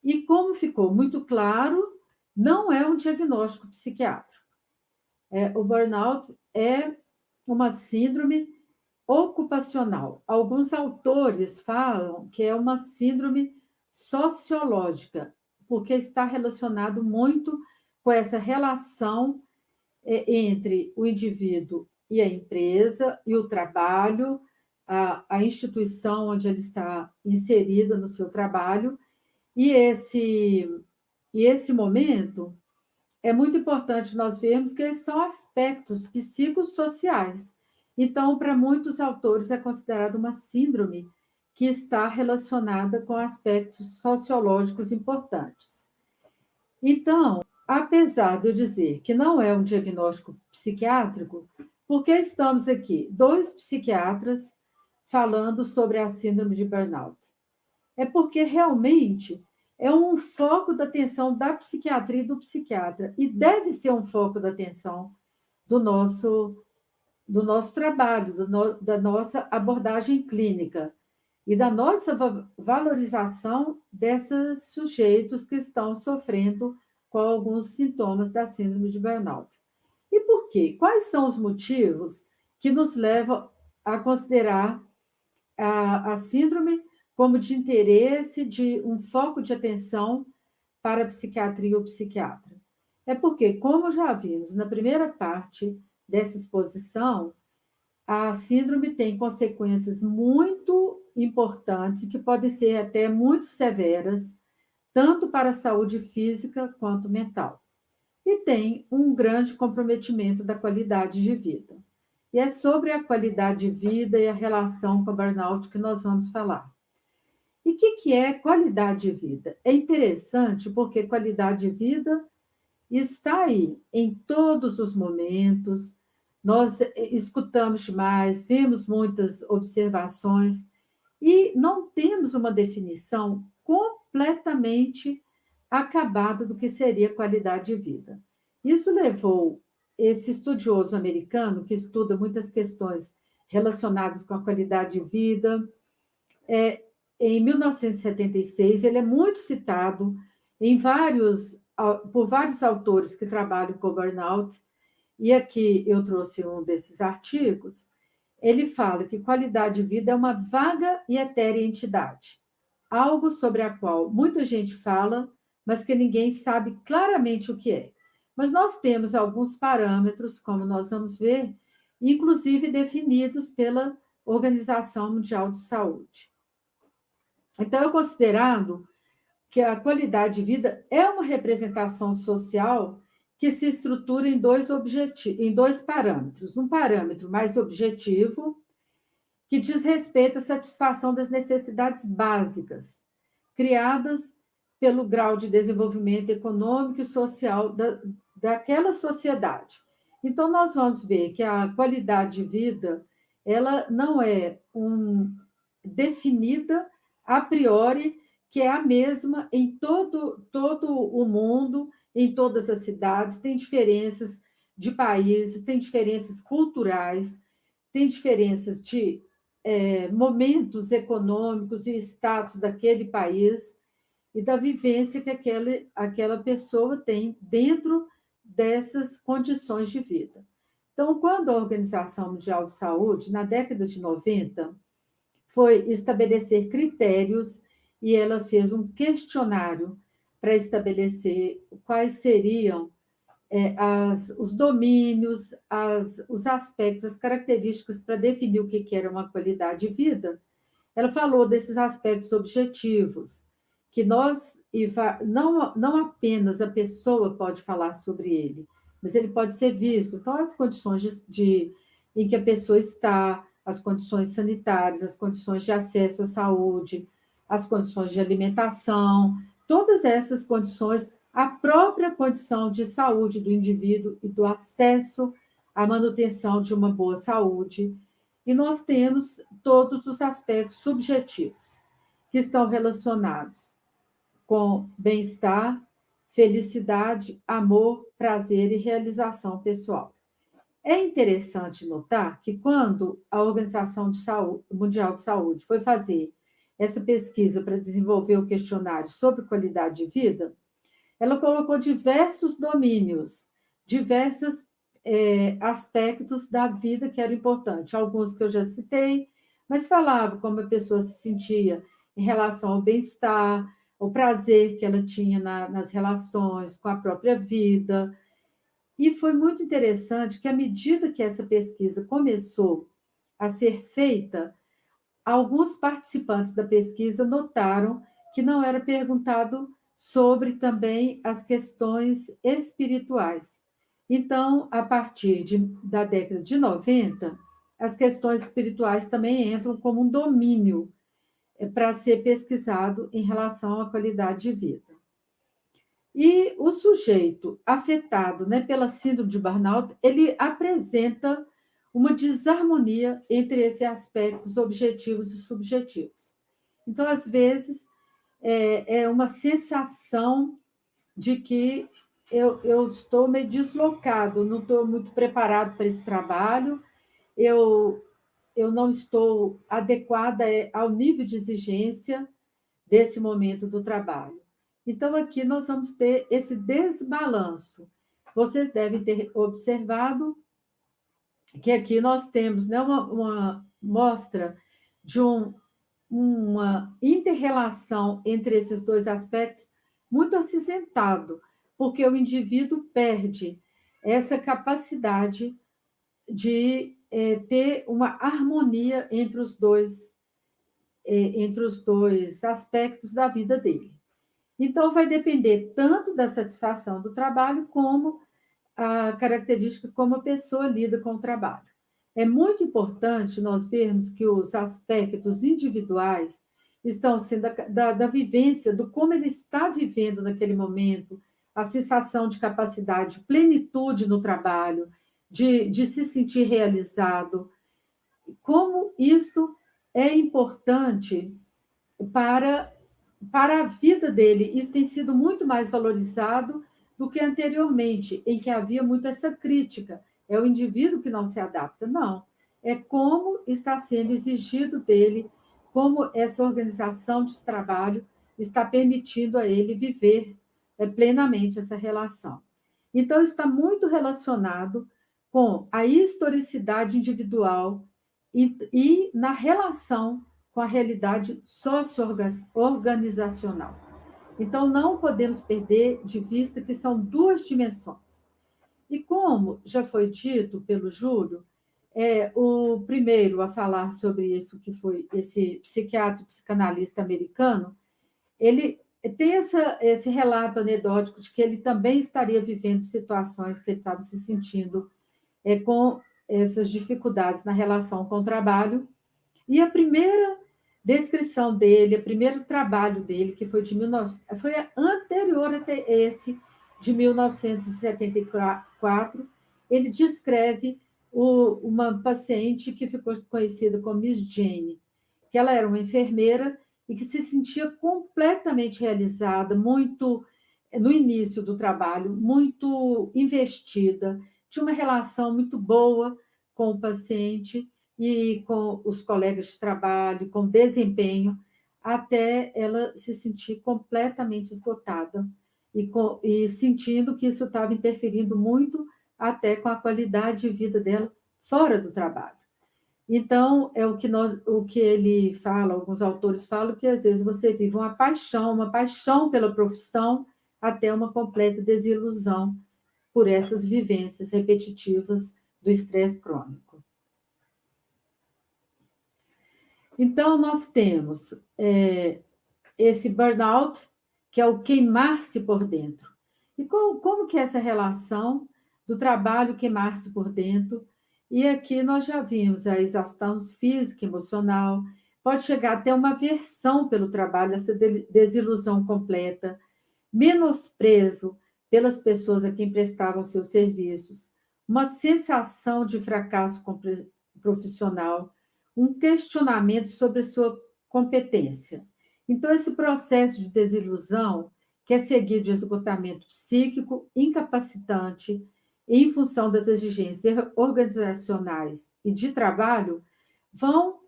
E como ficou muito claro, não é um diagnóstico psiquiátrico. O burnout é uma síndrome ocupacional. Alguns autores falam que é uma síndrome sociológica, porque está relacionado muito com essa relação entre o indivíduo e a empresa, e o trabalho, a instituição onde ele está inserido no seu trabalho, e esse momento é muito importante nós vermos que eles são aspectos psicossociais. Então, para muitos autores, é considerado uma síndrome que está relacionada com aspectos sociológicos importantes. Então, apesar de eu dizer que não é um diagnóstico psiquiátrico, por que estamos aqui? 2 psiquiatras falando sobre a síndrome de burnout. É porque realmente é um foco da atenção da psiquiatria e do psiquiatra, e deve ser um foco da atenção do nosso trabalho, da nossa abordagem clínica e da nossa valorização desses sujeitos que estão sofrendo com alguns sintomas da síndrome de burnout. E por quê? Quais são os motivos que nos levam a considerar a síndrome como de interesse, de um foco de atenção para a psiquiatria ou psiquiatra? É porque, como já vimos na primeira parte dessa exposição, a síndrome tem consequências muito importantes, que podem ser até muito severas, tanto para a saúde física quanto mental. E tem um grande comprometimento da qualidade de vida. E é sobre a qualidade de vida e a relação com o burnout que nós vamos falar. E o que é qualidade de vida? É interessante porque qualidade de vida está aí em todos os momentos. Nós escutamos demais, vemos muitas observações e não temos uma definição completamente acabada do que seria qualidade de vida. Isso levou esse estudioso americano, que estuda muitas questões relacionadas com a qualidade de vida, em 1976, ele é muito citado por vários autores que trabalham com burnout, e aqui eu trouxe um desses artigos. Ele fala que qualidade de vida é uma vaga e etérea entidade, algo sobre a qual muita gente fala, mas que ninguém sabe claramente o que é. Mas nós temos alguns parâmetros, como nós vamos ver, inclusive definidos pela Organização Mundial de Saúde. Então, é considerado que a qualidade de vida é uma representação social que se estrutura em dois parâmetros. Um parâmetro mais objetivo, que diz respeito à satisfação das necessidades básicas, criadas pelo grau de desenvolvimento econômico e social daquela sociedade. Então, nós vamos ver que a qualidade de vida ela não é definida a priori, que é a mesma em todo o mundo, em todas as cidades. Tem diferenças de países, tem diferenças culturais, tem diferenças de momentos econômicos e status daquele país e da vivência que aquela pessoa tem dentro dessas condições de vida. Então, quando a Organização Mundial de Saúde, na década de 90, foi estabelecer critérios e ela fez um questionário para estabelecer quais seriam os domínios, os aspectos, as características para definir o que era uma qualidade de vida. Ela falou desses aspectos objetivos, que não apenas a pessoa pode falar sobre ele, mas ele pode ser visto. Então, as condições em que a pessoa está, as condições sanitárias, as condições de acesso à saúde, as condições de alimentação, todas essas condições, a própria condição de saúde do indivíduo e do acesso à manutenção de uma boa saúde. E nós temos todos os aspectos subjetivos que estão relacionados com bem-estar, felicidade, amor, prazer e realização pessoal. É interessante notar que quando a Organização Mundial de Saúde foi fazer essa pesquisa para desenvolver o questionário sobre qualidade de vida, ela colocou diversos domínios, diversos aspectos da vida que eram importantes, alguns que eu já citei, mas falava como a pessoa se sentia em relação ao bem-estar, o prazer que ela tinha nas relações, com a própria vida. E foi muito interessante que, à medida que essa pesquisa começou a ser feita, alguns participantes da pesquisa notaram que não era perguntado sobre também as questões espirituais. Então, a partir da década de 90, as questões espirituais também entram como um domínio para ser pesquisado em relação à qualidade de vida. E o sujeito afetado, né, pela síndrome de burnout, ele apresenta uma desarmonia entre esses aspectos objetivos e subjetivos. Então, às vezes, é uma sensação de que eu estou meio deslocado, não estou muito preparado para esse trabalho, eu não estou adequada ao nível de exigência desse momento do trabalho. Então, aqui nós vamos ter esse desbalanço. Vocês devem ter observado que aqui nós temos, né, uma mostra de uma inter-relação entre esses dois aspectos muito acinzentado, porque o indivíduo perde essa capacidade de ter uma harmonia entre os dois aspectos da vida dele. Então, vai depender tanto da satisfação do trabalho, como a característica como a pessoa lida com o trabalho. É muito importante nós vermos que os aspectos individuais estão sendo da vivência, do como ele está vivendo naquele momento, a sensação de capacidade, plenitude no trabalho, de se sentir realizado, como isto é importante para a vida dele. Isso tem sido muito mais valorizado do que anteriormente, em que havia muito essa crítica. É o indivíduo que não se adapta. Não. É como está sendo exigido dele, como essa organização de trabalho está permitindo a ele viver plenamente essa relação. Então, está muito relacionado com a historicidade individual e na relação com a realidade socio-organizacional. Então, não podemos perder de vista que são duas dimensões. E como já foi dito pelo Júlio, o primeiro a falar sobre isso, que foi esse psiquiatra e psicanalista americano, ele tem esse relato anedótico de que ele também estaria vivendo situações que ele estava se sentindo com essas dificuldades na relação com o trabalho. E a primeira descrição dele, o primeiro trabalho dele, que foi foi anterior a esse, de 1974, ele descreve uma paciente que ficou conhecida como Miss Jane, que ela era uma enfermeira e que se sentia completamente realizada, muito no início do trabalho, muito investida, tinha uma relação muito boa com o paciente e com os colegas de trabalho, com desempenho, até ela se sentir completamente esgotada e sentindo que isso estava interferindo muito até com a qualidade de vida dela fora do trabalho. Então, é o que ele fala, alguns autores falam, que às vezes você vive uma paixão pela profissão, até uma completa desilusão por essas vivências repetitivas do estresse crônico. Então, nós temos esse burnout, que é o queimar-se por dentro. E como que é essa relação do trabalho queimar-se por dentro? E aqui nós já vimos a exaustão física e emocional, pode chegar até uma aversão pelo trabalho, essa desilusão completa, menosprezo pelas pessoas a quem prestavam seus serviços, uma sensação de fracasso profissional, um questionamento sobre a sua competência. Então, esse processo de desilusão, que é seguido de esgotamento psíquico, incapacitante, em função das exigências organizacionais e de trabalho, vão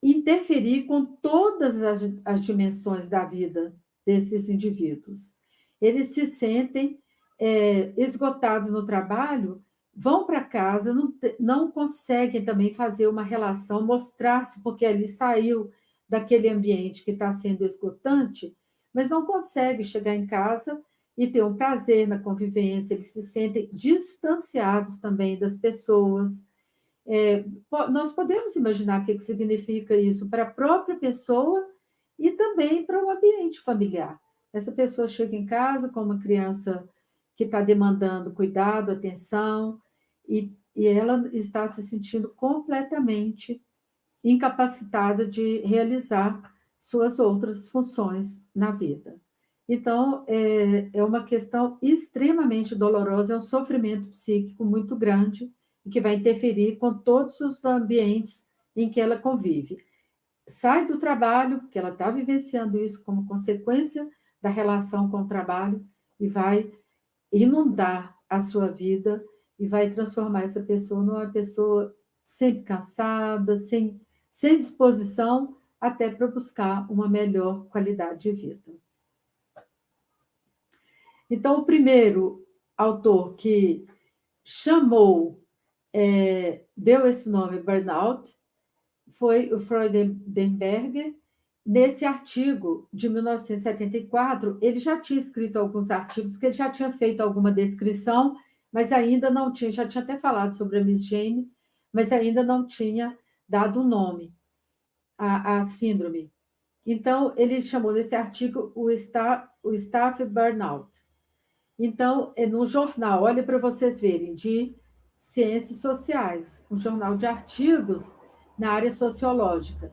interferir com todas as dimensões da vida desses indivíduos. Eles se sentem esgotados no trabalho, vão para casa, não conseguem também fazer uma relação, mostrar-se, porque ele saiu daquele ambiente que está sendo esgotante, mas não consegue chegar em casa e ter um prazer na convivência, eles se sentem distanciados também das pessoas. Nós podemos imaginar o que significa isso para a própria pessoa e também para o ambiente familiar. Essa pessoa chega em casa com uma criança que está demandando cuidado, atenção, e ela está se sentindo completamente incapacitada de realizar suas outras funções na vida. Então, é uma questão extremamente dolorosa, é um sofrimento psíquico muito grande, que vai interferir com todos os ambientes em que ela convive. Sai do trabalho, porque ela está vivenciando isso como consequência da relação com o trabalho, e vai inundar a sua vida e vai transformar essa pessoa numa pessoa sempre cansada, sem disposição, até para buscar uma melhor qualidade de vida. Então, o primeiro autor que chamou, deu esse nome, burnout, foi o Freudenberger. Nesse artigo de 1974, ele já tinha escrito alguns artigos, que ele já tinha feito alguma descrição, mas ainda não tinha, já tinha até falado sobre a Miss Jane, mas ainda não tinha dado um nome à síndrome. Então, ele chamou nesse artigo o staff burnout. Então, é no jornal, olha para vocês verem, de Ciências Sociais, um jornal de artigos na área sociológica.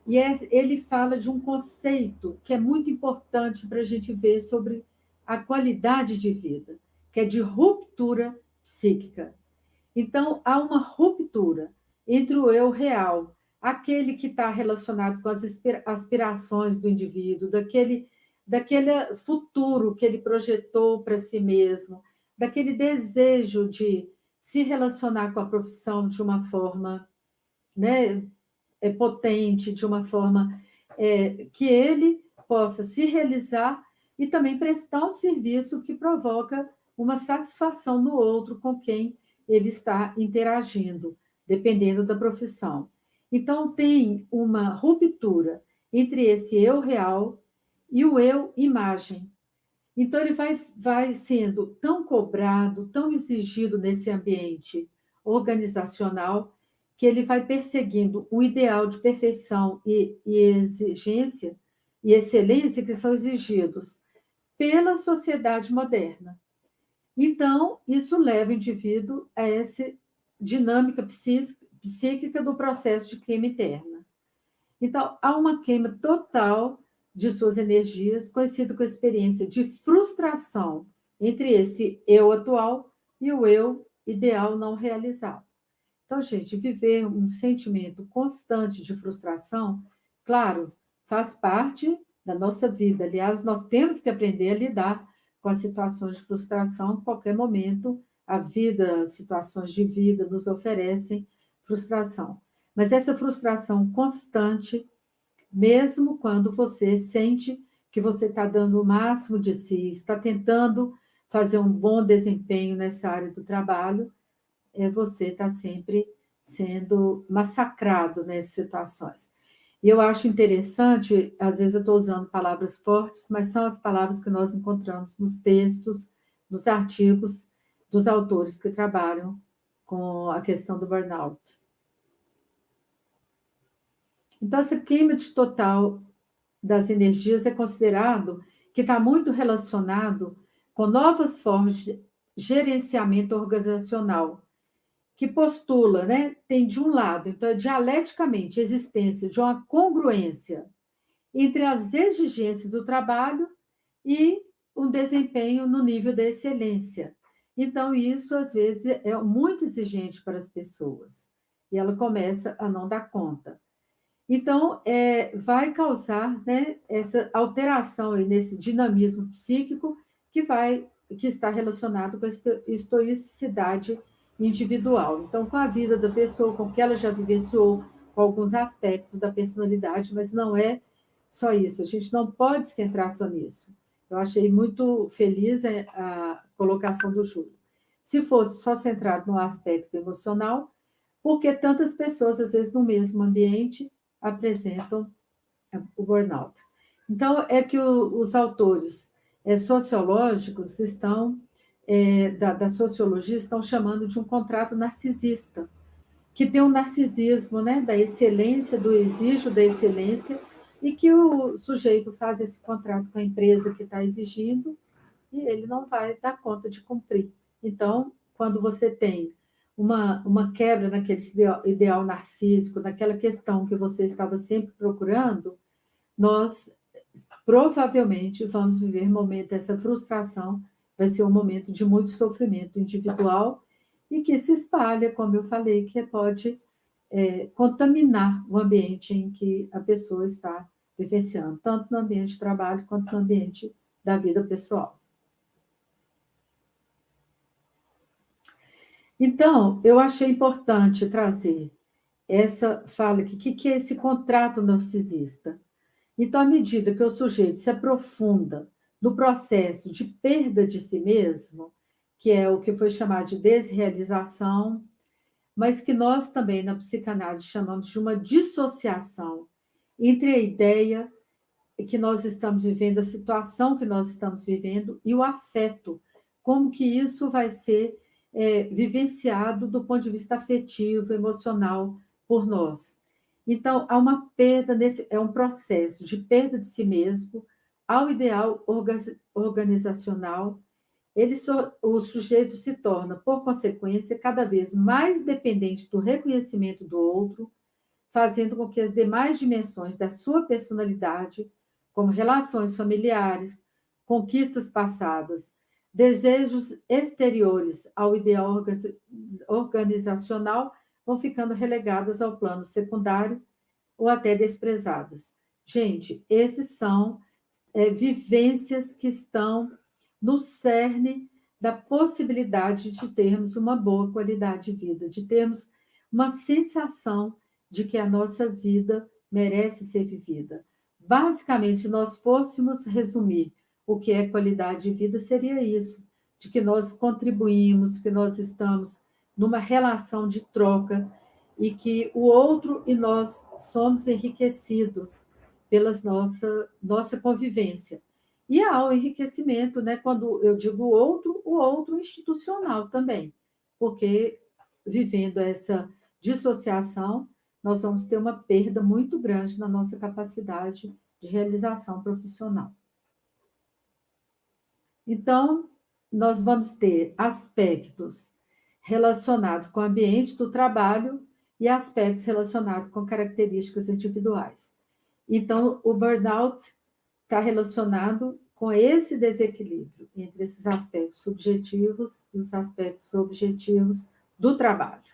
E ele fala de um conceito que é muito importante para a gente ver sobre a qualidade de vida, que é de ruptura psíquica. Então, há uma ruptura entre o eu real, aquele que está relacionado com as aspirações do indivíduo, daquele futuro que ele projetou para si mesmo, daquele desejo de se relacionar com a profissão de uma forma, né, potente, de uma forma que ele possa se realizar e também prestar um serviço que provoca uma satisfação no outro com quem ele está interagindo, dependendo da profissão. Então, tem uma ruptura entre esse eu real e o eu imagem. Então, ele vai sendo tão cobrado, tão exigido nesse ambiente organizacional, que ele vai perseguindo o ideal de perfeição e exigência e excelência que são exigidos pela sociedade moderna. Então, isso leva o indivíduo a essa dinâmica psíquica do processo de queima interna. Então, há uma queima total de suas energias, conhecida com a experiência de frustração entre esse eu atual e o eu ideal não realizado. Então, gente, viver um sentimento constante de frustração, claro, faz parte da nossa vida. Aliás, nós temos que aprender a lidar com as situações de frustração. Em qualquer momento, a vida, as situações de vida nos oferecem frustração. Mas essa frustração constante, mesmo quando você sente que você está dando o máximo de si, está tentando fazer um bom desempenho nessa área do trabalho, você está sempre sendo massacrado nessas situações. E eu acho interessante, às vezes eu estou usando palavras fortes, mas são as palavras que nós encontramos nos textos, nos artigos dos autores que trabalham com a questão do burnout. Então, essa queima total das energias é considerado que está muito relacionado com novas formas de gerenciamento organizacional, que postula, né, tem de um lado, então, dialeticamente, a existência de uma congruência entre as exigências do trabalho e um desempenho no nível da excelência. Então, isso, às vezes, é muito exigente para as pessoas, e ela começa a não dar conta. Então, vai causar, né, essa alteração aí nesse dinamismo psíquico que está relacionado com a estoicidade individual. Então, com a vida da pessoa, com o que ela já vivenciou, com alguns aspectos da personalidade, mas não é só isso. A gente não pode centrar só nisso. Eu achei muito feliz a colocação do Júlio. Se fosse só centrado no aspecto emocional, por que tantas pessoas, às vezes, no mesmo ambiente, apresentam o burnout? Então, é que os autores sociológicos da sociologia estão chamando de um contrato narcisista, que tem um narcisismo, né, da excelência, do exígio da excelência, e que o sujeito faz esse contrato com a empresa que está exigindo e ele não vai dar conta de cumprir. Então, quando você tem uma quebra naquele ideal narcísico, naquela questão que você estava sempre procurando, nós provavelmente vamos viver essa frustração, vai ser um momento de muito sofrimento individual e que se espalha, como eu falei, que pode contaminar o ambiente em que a pessoa está vivenciando, tanto no ambiente de trabalho quanto no ambiente da vida pessoal. Então, eu achei importante trazer essa fala aqui. O que é esse contrato narcisista? Então, à medida que o sujeito se aprofunda no processo de perda de si mesmo, que é o que foi chamado de desrealização, mas que nós também, na psicanálise, chamamos de uma dissociação entre a ideia que nós estamos vivendo, a situação que nós estamos vivendo e o afeto, como que isso vai ser vivenciado do ponto de vista afetivo, emocional, por nós. Então, há uma perda, é um processo de perda de si mesmo ao ideal organizacional. O sujeito se torna, por consequência, cada vez mais dependente do reconhecimento do outro, fazendo com que as demais dimensões da sua personalidade, como relações familiares, conquistas passadas, desejos exteriores ao ideal organizacional, vão ficando relegadas ao plano secundário ou até desprezadas. Gente, esses são vivências que estão no cerne da possibilidade de termos uma boa qualidade de vida, de termos uma sensação de que a nossa vida merece ser vivida. Basicamente, se nós fôssemos resumir o que é qualidade de vida, seria isso, de que nós contribuímos, que nós estamos numa relação de troca e que o outro e nós somos enriquecidos pela nossa convivência. E há o enriquecimento, né? Quando eu digo o outro institucional também, porque vivendo essa dissociação, nós vamos ter uma perda muito grande na nossa capacidade de realização profissional. Então, nós vamos ter aspectos relacionados com o ambiente do trabalho e aspectos relacionados com características individuais. Então, o burnout está relacionado com esse desequilíbrio entre esses aspectos subjetivos e os aspectos objetivos do trabalho.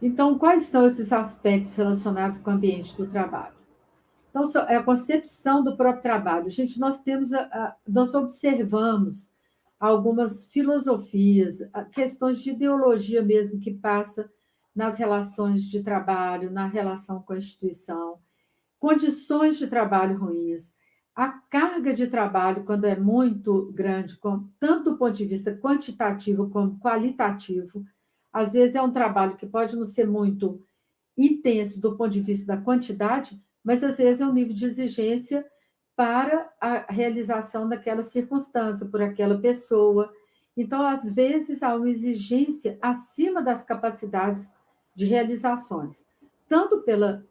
Então, quais são esses aspectos relacionados com o ambiente do trabalho? Então, é a concepção do próprio trabalho. Gente, nós observamos algumas filosofias, questões de ideologia mesmo que passa nas relações de trabalho, na relação com a instituição, condições de trabalho ruins, a carga de trabalho, quando é muito grande, tanto do ponto de vista quantitativo como qualitativo, às vezes é um trabalho que pode não ser muito intenso do ponto de vista da quantidade, mas às vezes é um nível de exigência para a realização daquela circunstância, por aquela pessoa. Então, às vezes, há uma exigência acima das capacidades de realizações, tanto pela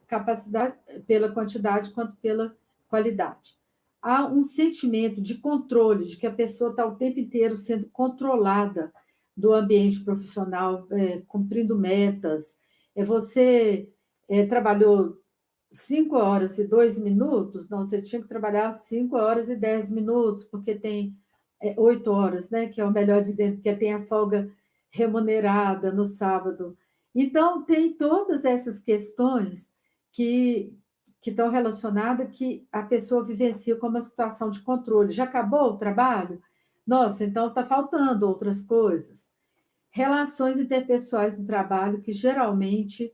capacidade, pela quantidade, quanto pela qualidade. Há um sentimento de controle, de que a pessoa está o tempo inteiro sendo controlada do ambiente profissional, cumprindo metas. Você trabalhou 5 horas e 2 minutos, não, você tinha que trabalhar 5 horas e 10 minutos, porque tem 8 horas, né? Que é o melhor dizendo, porque tem a folga remunerada no sábado. Então, tem todas essas questões que estão relacionadas, que a pessoa vivencia como uma situação de controle. Já acabou o trabalho? Nossa, então está faltando outras coisas. relações interpessoais no trabalho, que geralmente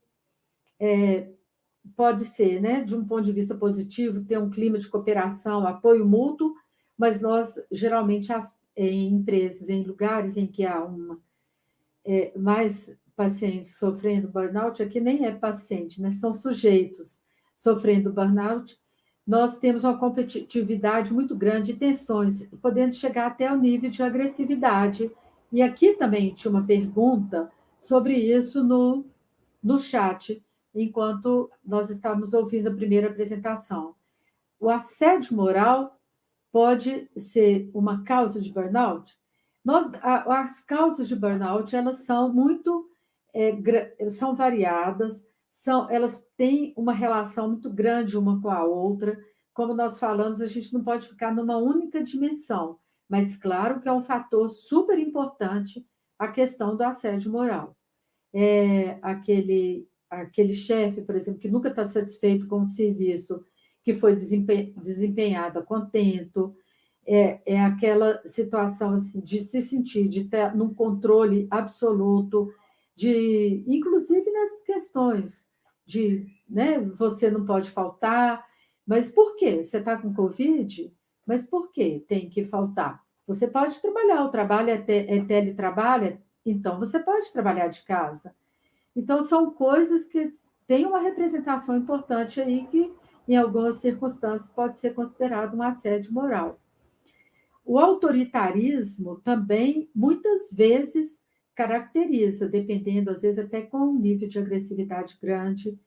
pode ser, né, de um ponto de vista positivo, ter um clima de cooperação, apoio mútuo, mas nós, geralmente, em empresas, em lugares em que há mais pacientes sofrendo burnout, aqui nem é paciente, né, são sujeitos sofrendo burnout, nós temos uma competitividade muito grande e tensões, podendo chegar até o nível de agressividade. E aqui também tinha uma pergunta sobre isso no chat, enquanto nós estávamos ouvindo a primeira apresentação. O assédio moral pode ser uma causa de burnout? As causas de burnout, elas são muito são variadas, elas têm uma relação muito grande uma com a outra. Como nós falamos, a gente não pode ficar numa única dimensão, mas claro que é um fator super importante a questão do assédio moral. Aquele chefe, por exemplo, que nunca está satisfeito com o serviço que foi desempenhado a contento, aquela situação assim, de se sentir, de estar num controle absoluto, inclusive nas questões de, né, você não pode faltar, mas por quê? Você está com Covid? Mas por que tem que faltar? Você pode trabalhar, o trabalho é teletrabalho, então você pode trabalhar de casa. Então, são coisas que têm uma representação importante aí que, em algumas circunstâncias, pode ser considerado um assédio moral. O autoritarismo também, muitas vezes, caracteriza, dependendo, às vezes, até com um nível de agressividade grande,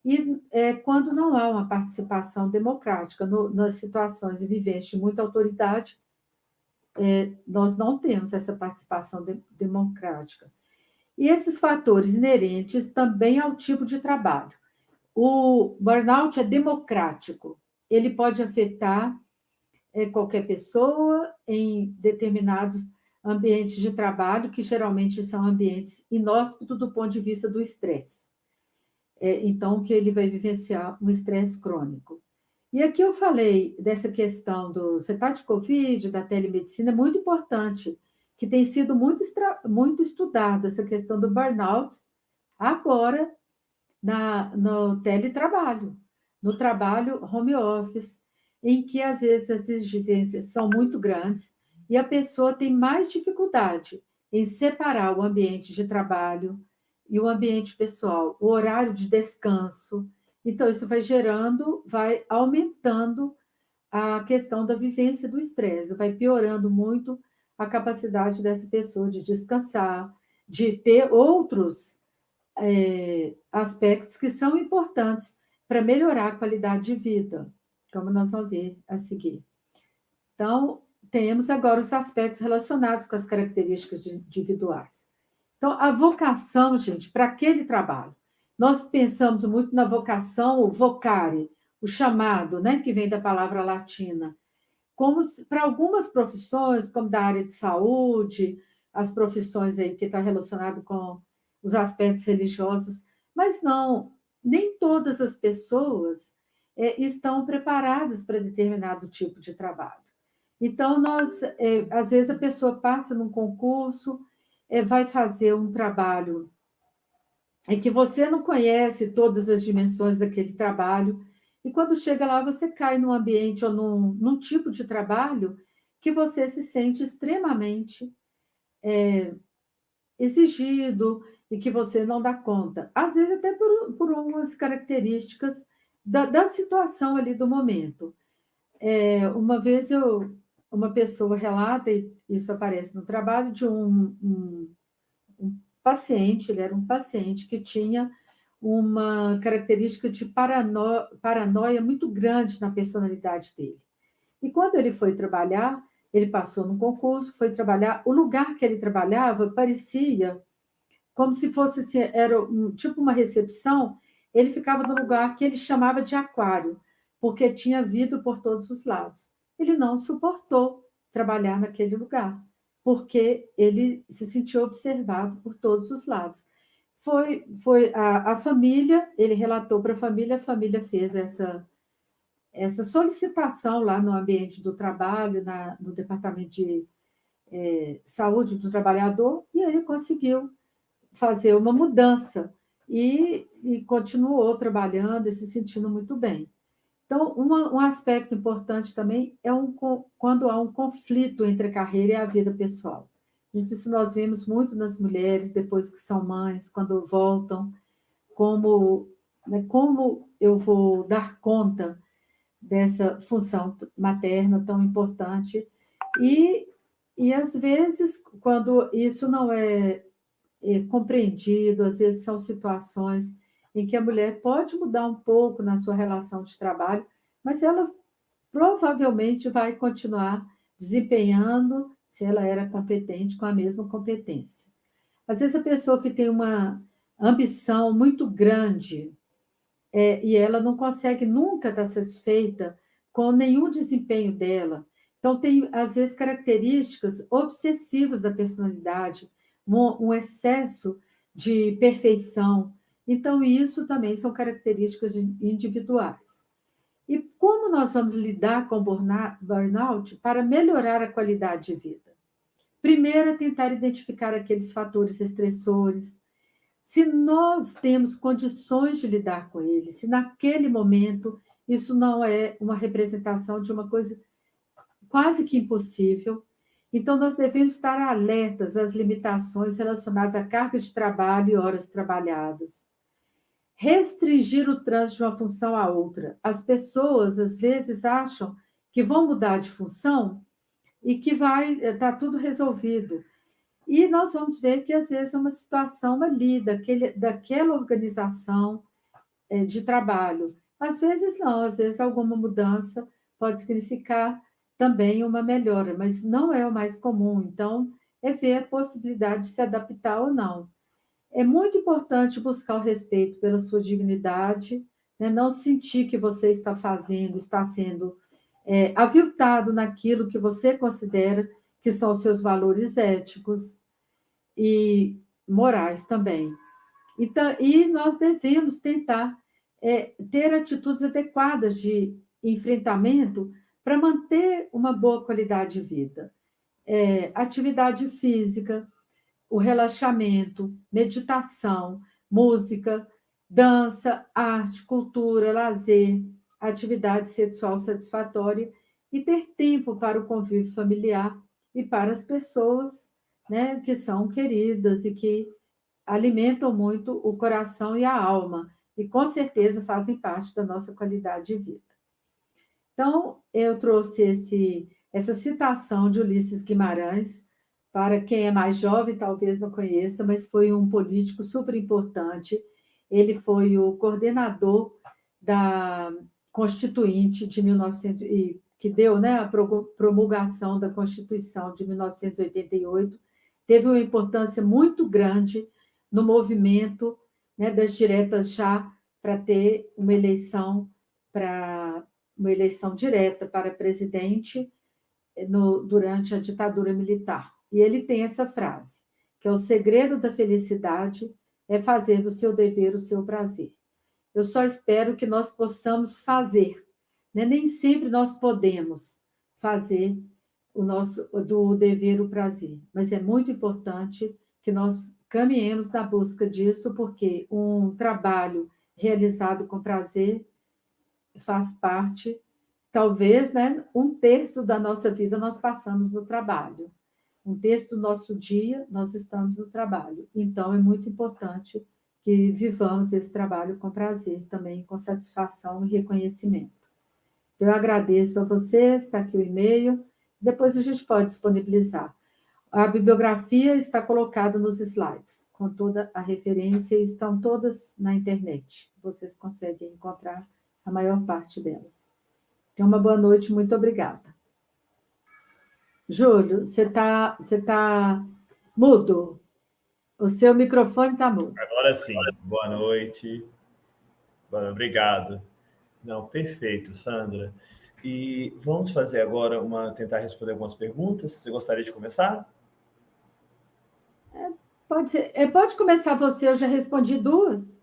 e quando não há uma participação democrática nas situações de vivência de muita autoridade, nós não temos essa participação democrática. E esses fatores inerentes também ao tipo de trabalho. O burnout é democrático, ele pode afetar qualquer pessoa em determinados ambientes de trabalho, que geralmente são ambientes inóspitos do ponto de vista do estresse. Então, que ele vai vivenciar um estresse crônico. E aqui eu falei dessa questão você está de Covid, da telemedicina, é muito importante, que tem sido muito estudada essa questão do burnout, agora no teletrabalho, no trabalho home office, em que, às vezes, as exigências são muito grandes e a pessoa tem mais dificuldade em separar o ambiente de trabalho e o ambiente pessoal, o horário de descanso. Então, isso vai aumentando a questão da vivência do estresse, vai piorando muito a capacidade dessa pessoa de descansar, de ter outros aspectos que são importantes para melhorar a qualidade de vida, como nós vamos ver a seguir. Então, temos agora os aspectos relacionados com as características individuais. Então, a vocação, gente, para aquele trabalho. Nós pensamos muito na vocação, o vocare, o chamado, né, que vem da palavra latina, como para algumas profissões, como da área de saúde, as profissões aí que estão relacionadas com os aspectos religiosos, mas não, nem todas as pessoas estão preparadas para determinado tipo de trabalho. Então, às vezes a pessoa passa num concurso, vai fazer um trabalho em que você não conhece todas as dimensões daquele trabalho, e quando chega lá, você cai num ambiente ou num tipo de trabalho que você se sente extremamente exigido e que você não dá conta. Às vezes, até por umas características da situação ali do momento. Uma vez uma pessoa relata, e isso aparece no trabalho, de um paciente, ele era um paciente que tinha uma característica de paranoia muito grande na personalidade dele. E quando ele foi trabalhar, ele passou num concurso, foi trabalhar, o lugar que ele trabalhava parecia como se fosse assim, era tipo uma recepção, ele ficava no lugar que ele chamava de aquário, porque tinha vidro por todos os lados. Ele não suportou trabalhar naquele lugar, porque ele se sentiu observado por todos os lados. Foi a família, ele relatou para a família fez essa solicitação lá no ambiente do trabalho, no departamento de saúde do trabalhador, e ele conseguiu fazer uma mudança e continuou trabalhando e se sentindo muito bem. Então, um aspecto importante também é quando há um conflito entre a carreira e a vida pessoal. Isso nós vemos muito nas mulheres, depois que são mães, quando voltam, como eu vou dar conta dessa função materna tão importante. E às vezes, quando isso não é compreendido, às vezes são situações em que a mulher pode mudar um pouco na sua relação de trabalho, mas ela provavelmente vai continuar desempenhando, se ela era competente, com a mesma competência. Às vezes a pessoa que tem uma ambição muito grande e ela não consegue nunca estar satisfeita com nenhum desempenho dela. Então, tem, às vezes, características obsessivas da personalidade, um excesso de perfeição. Então, isso também são características individuais. E como nós vamos lidar com o burnout para melhorar a qualidade de vida? Primeiro, é tentar identificar aqueles fatores estressores. Se nós temos condições de lidar com eles, se naquele momento isso não é uma representação de uma coisa quase que impossível, então nós devemos estar alertas às limitações relacionadas à carga de trabalho e horas trabalhadas. Restringir o trânsito de uma função a outra. As pessoas, às vezes, acham que vão mudar de função e que vai estar tudo resolvido. E nós vamos ver que, às vezes, é uma situação ali, daquela organização de trabalho. Às vezes, não, às vezes, alguma mudança pode significar também uma melhora, mas não é o mais comum. Então, é ver a possibilidade de se adaptar ou não. É muito importante buscar o respeito pela sua dignidade, né? Não sentir que você está sendo aviltado naquilo que você considera que são os seus valores éticos e morais também. Então, e nós devemos tentar ter atitudes adequadas de enfrentamento para manter uma boa qualidade de vida. Atividade física, o relaxamento, meditação, música, dança, arte, cultura, lazer, atividade sexual satisfatória e ter tempo para o convívio familiar e para as pessoas, né, que são queridas e que alimentam muito o coração e a alma e com certeza fazem parte da nossa qualidade de vida. Então, eu trouxe essa citação de Ulisses Guimarães. Para quem é mais jovem, talvez não conheça, mas foi um político super importante. Ele foi o coordenador da Constituinte de 1900, que deu, né, a promulgação da Constituição de 1988. Teve uma importância muito grande no movimento, né, das diretas já para ter uma eleição direta para presidente durante a ditadura militar. E ele tem essa frase, que é o segredo da felicidade é fazer do seu dever o seu prazer. Eu só espero que nós possamos fazer, né? Nem sempre nós podemos fazer do dever o prazer, mas é muito importante que nós caminhemos na busca disso, porque um trabalho realizado com prazer faz parte, talvez, né, 1/3 da nossa vida nós passamos no trabalho. 1/3 do nosso dia nós estamos no trabalho. Então, é muito importante que vivamos esse trabalho com prazer, também com satisfação e reconhecimento. Então, eu agradeço a vocês, está aqui o e-mail, depois a gente pode disponibilizar. A bibliografia está colocada nos slides, com toda a referência, e estão todas na internet. Vocês conseguem encontrar a maior parte delas. Então, uma boa noite, muito obrigada. Júlio, você tá mudo. O seu microfone está mudo. Agora sim. Boa noite. Obrigado. Não, perfeito, Sandra. E vamos fazer agora tentar responder algumas perguntas. Você gostaria de começar? Pode ser. Pode começar você, eu já respondi 2.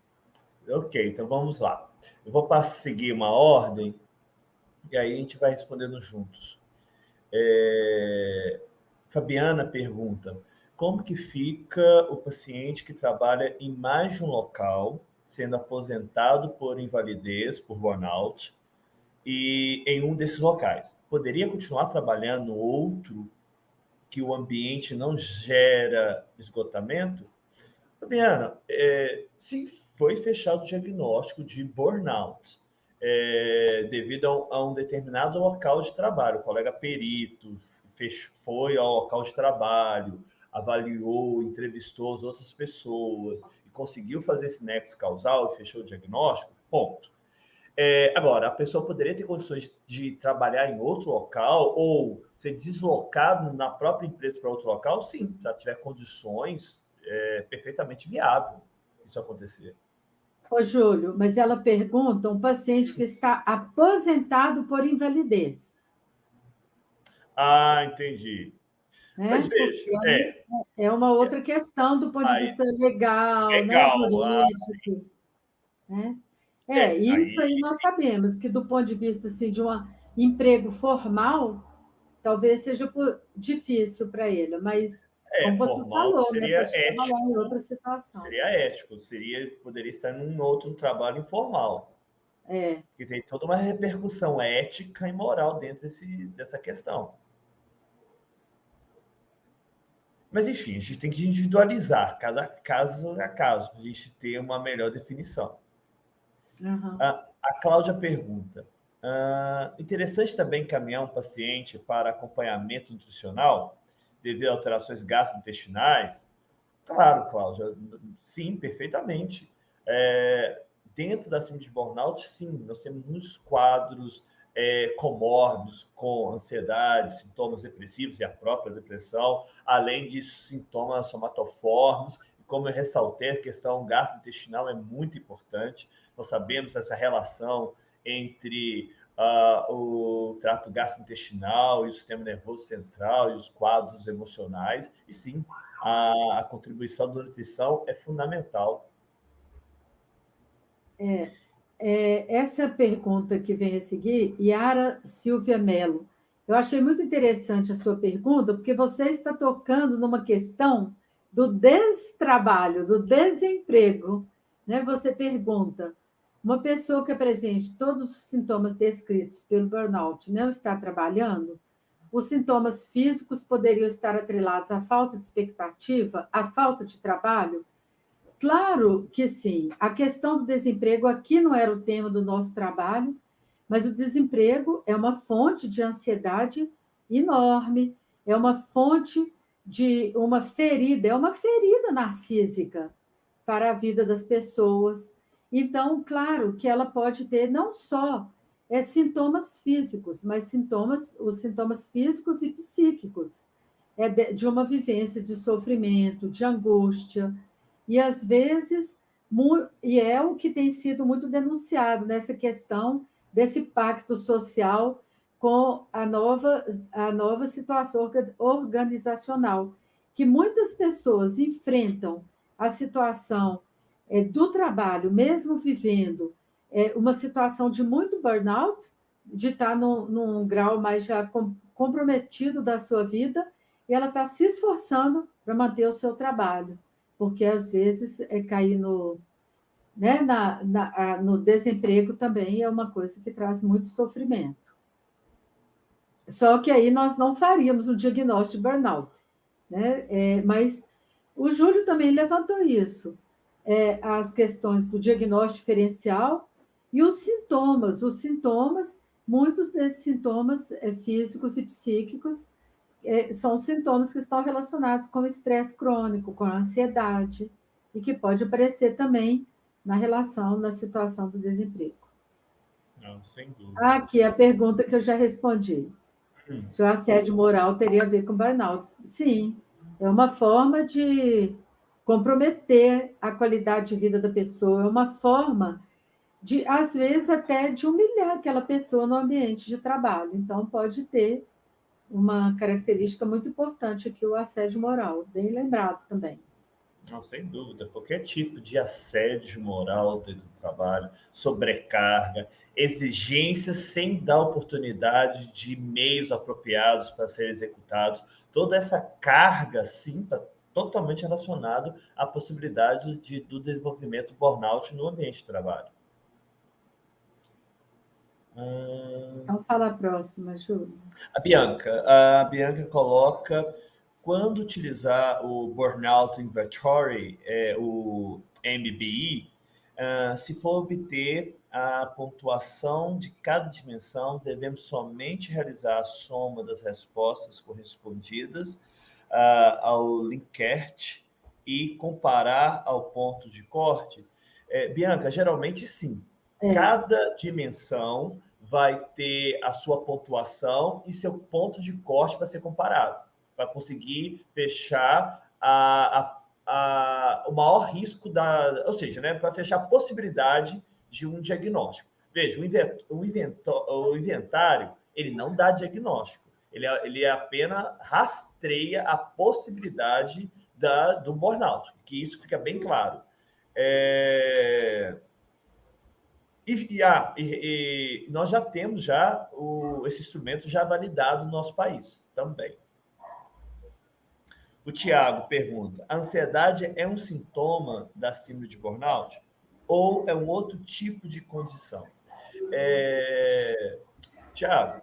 Ok, então vamos lá. Eu vou seguir uma ordem e aí a gente vai respondendo juntos. Fabiana pergunta: como que fica o paciente que trabalha em mais de um local, sendo aposentado por invalidez, por burnout, e em um desses locais? Poderia continuar trabalhando no outro que o ambiente não gera esgotamento? Fabiana, sim, foi fechado o diagnóstico de burnout, devido a um determinado local de trabalho. O colega perito foi ao local de trabalho, avaliou, entrevistou as outras pessoas e conseguiu fazer esse nexo causal e fechou o diagnóstico, ponto. Agora, a pessoa poderia ter condições de trabalhar em outro local ou ser deslocado na própria empresa para outro local? Sim, se ela tiver condições, perfeitamente viável isso acontecer. Ô, Júlio, mas ela pergunta um paciente que está aposentado por invalidez. Ah, entendi. Né? Mas veja, Porque aí é uma outra questão do ponto de vista legal, né, legal. jurídico. Né? Isso aí nós sabemos, que do ponto de vista assim, de um emprego formal, talvez seja difícil para ele, mas, como você formal falou, seria pode trabalhar em outra situação. Seria ético, poderia estar num outro trabalho informal. Que tem toda uma repercussão ética e moral dentro dessa questão. Mas, enfim, a gente tem que individualizar cada caso a caso, para a gente ter uma melhor definição. Uhum. A Cláudia pergunta: interessante também encaminhar um paciente para acompanhamento nutricional devido a alterações gastrointestinais? Claro, Cláudia, sim, perfeitamente. Dentro da síndrome de burnout, sim, nós temos muitos quadros comórbidos com ansiedade, sintomas depressivos e a própria depressão, além de sintomas somatoformes. Como eu ressaltei, a questão gastrointestinal é muito importante. Nós sabemos essa relação entre o trato gastrointestinal e o sistema nervoso central e os quadros emocionais. E sim, a contribuição da nutrição é fundamental. Essa pergunta que vem a seguir, Yara Silvia Mello. Eu achei muito interessante a sua pergunta, porque você está tocando numa questão do destrabalho, do desemprego. Né? Você pergunta: uma pessoa que apresente todos os sintomas descritos pelo burnout não está trabalhando? Os sintomas físicos poderiam estar atrelados à falta de expectativa, à falta de trabalho? Claro que sim. A questão do desemprego aqui não era o tema do nosso trabalho, mas o desemprego é uma fonte de ansiedade enorme, é uma fonte de uma ferida narcísica para a vida das pessoas. Então, claro que ela pode ter não só sintomas físicos, mas os sintomas físicos e psíquicos, de uma vivência de sofrimento, de angústia, e às vezes, e é o que tem sido muito denunciado nessa questão desse pacto social com a nova situação organizacional, que muitas pessoas enfrentam a situação do trabalho, mesmo vivendo uma situação de muito burnout, de estar num grau mais já comprometido da sua vida, e ela está se esforçando para manter o seu trabalho, porque às vezes cair no desemprego também é uma coisa que traz muito sofrimento. Só que aí nós não faríamos um diagnóstico de burnout, né? Mas o Júlio também levantou isso, as questões do diagnóstico diferencial e os sintomas, muitos desses sintomas físicos e psíquicos são sintomas que estão relacionados com o estresse crônico, com a ansiedade, e que pode aparecer também na situação do desemprego. Não, sem dúvida. Aqui a pergunta que eu já respondi. Se o assédio moral teria a ver com burnout. Sim, é uma forma de comprometer a qualidade de vida da pessoa, é uma forma de, às vezes, até de humilhar aquela pessoa no ambiente de trabalho. Então, pode ter uma característica muito importante aqui, o assédio moral, bem lembrado também. Não, sem dúvida. Qualquer tipo de assédio moral dentro do trabalho, sobrecarga, exigências sem dar oportunidade de meios apropriados para serem executados, toda essa carga, sim, está totalmente relacionado à possibilidade do desenvolvimento burnout no ambiente de trabalho. Então, fala a próxima, Júlio. A Bianca coloca: quando utilizar o Burnout Inventory, o MBI, se for obter a pontuação de cada dimensão, devemos somente realizar a soma das respostas correspondidas ao Likert e comparar ao ponto de corte. Bianca, geralmente sim. Cada dimensão vai ter a sua pontuação e seu ponto de corte para ser comparado, para conseguir fechar o maior risco ou seja, né, para fechar a possibilidade de um diagnóstico. Veja, o inventário, ele não dá diagnóstico, ele apenas rastreia a possibilidade do burnout, que isso fica bem claro. E nós já temos esse instrumento já validado no nosso país também. O Tiago pergunta: a ansiedade é um sintoma da síndrome de burnout ou é um outro tipo de condição? Tiago,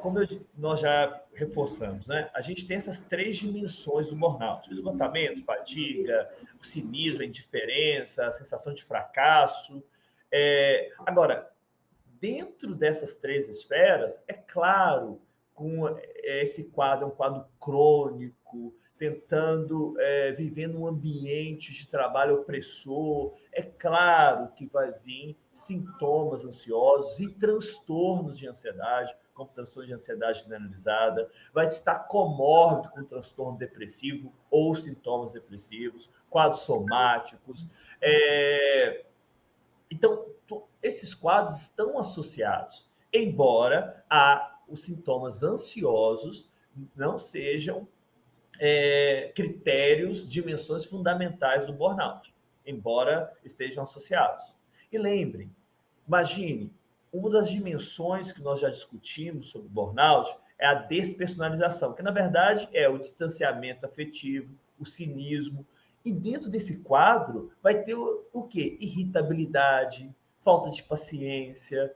como nós já reforçamos, né? A gente tem essas 3 dimensões do burnout: o esgotamento, fadiga, o cinismo, a indiferença, a sensação de fracasso. Agora, dentro dessas 3 esferas, é claro, com esse quadro, é um quadro crônico, tentando viver num ambiente de trabalho opressor, é claro que vai vir sintomas ansiosos e transtornos de ansiedade, como transtorno de ansiedade generalizada, vai estar comórbido com transtorno depressivo ou sintomas depressivos, quadros somáticos. Então, esses quadros estão associados, embora os sintomas ansiosos não sejam critérios, dimensões fundamentais do burnout, embora estejam associados. E lembrem, imagine, uma das dimensões que nós já discutimos sobre o burnout é a despersonalização, que na verdade é o distanciamento afetivo, o cinismo. E dentro desse quadro vai ter o quê? Irritabilidade, falta de paciência,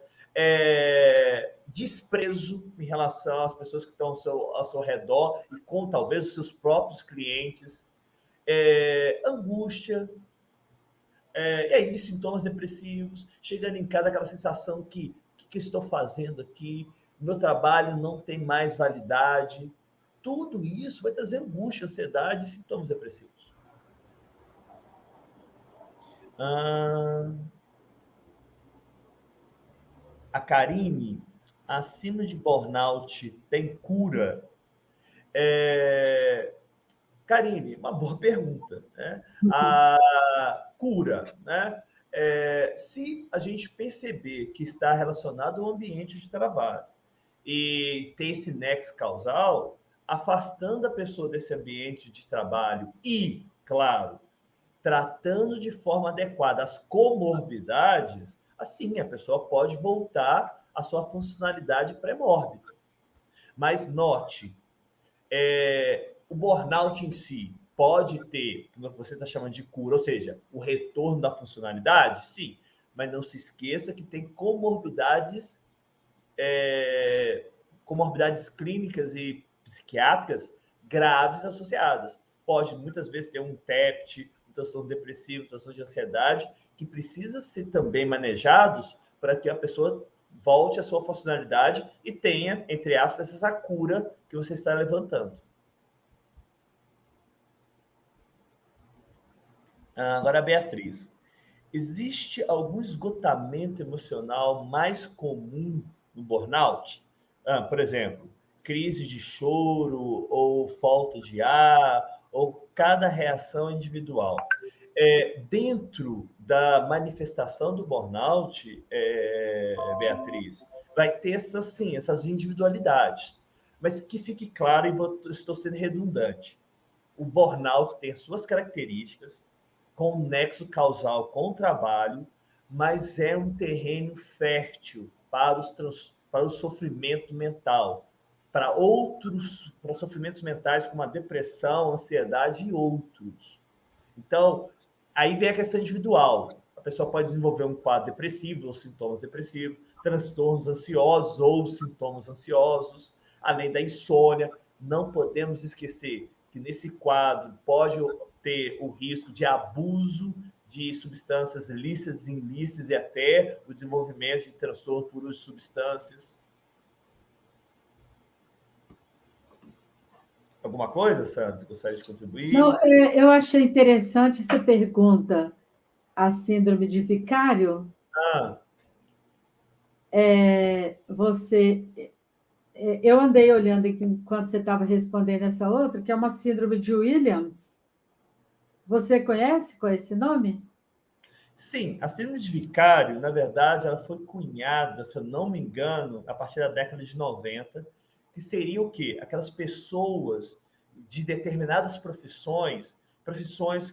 desprezo em relação às pessoas que estão ao seu redor e com talvez os seus próprios clientes, angústia, e aí sintomas depressivos, chegando em casa aquela sensação que o que eu estou fazendo aqui, meu trabalho não tem mais validade. Tudo isso vai trazer angústia, ansiedade e sintomas depressivos. A Karine: a síndrome de burnout tem cura? Karine, uma boa pergunta, né? A cura, né? Se a gente perceber que está relacionado ao ambiente de trabalho e ter esse nexo causal, afastando a pessoa desse ambiente de trabalho e, claro, tratando de forma adequada as comorbidades, assim a pessoa pode voltar à sua funcionalidade pré-mórbida. Mas note, o burnout em si pode ter, como você está chamando de cura, ou seja, o retorno da funcionalidade? Sim, mas não se esqueça que tem comorbidades clínicas e psiquiátricas graves associadas. Pode muitas vezes ter um TEPT, um transtorno depressivo, um transtorno de ansiedade, que precisa ser também manejados para que a pessoa volte à sua funcionalidade e tenha, entre aspas, essa cura que você está levantando. Agora, a Beatriz: existe algum esgotamento emocional mais comum no burnout? Por exemplo, crise de choro ou falta de ar, ou cada reação individual? Dentro da manifestação do burnout, Beatriz, vai ter essas individualidades. Mas que fique claro, e estou sendo redundante, o burnout tem suas características, com um nexo causal com o trabalho, mas é um terreno fértil para o sofrimento mental, para sofrimentos mentais como a depressão, ansiedade e outros. Então, aí vem a questão individual. A pessoa pode desenvolver um quadro depressivo ou sintomas depressivos, transtornos ansiosos ou sintomas ansiosos, além da insônia. Não podemos esquecer que nesse quadro pode ter o risco de abuso de substâncias lícitas e ilícitas e até o desenvolvimento de transtorno por uso de substâncias. Alguma coisa, Sandra, gostaria de contribuir? Não, eu achei interessante essa pergunta, a síndrome de Vicário. Eu andei olhando aqui enquanto você estava respondendo essa outra, que é uma síndrome de Williams. Você conhece com esse nome? Sim, a síndrome de Vicário, na verdade, ela foi cunhada, se eu não me engano, a partir da década de 90, que seria o quê? Aquelas pessoas de determinadas profissões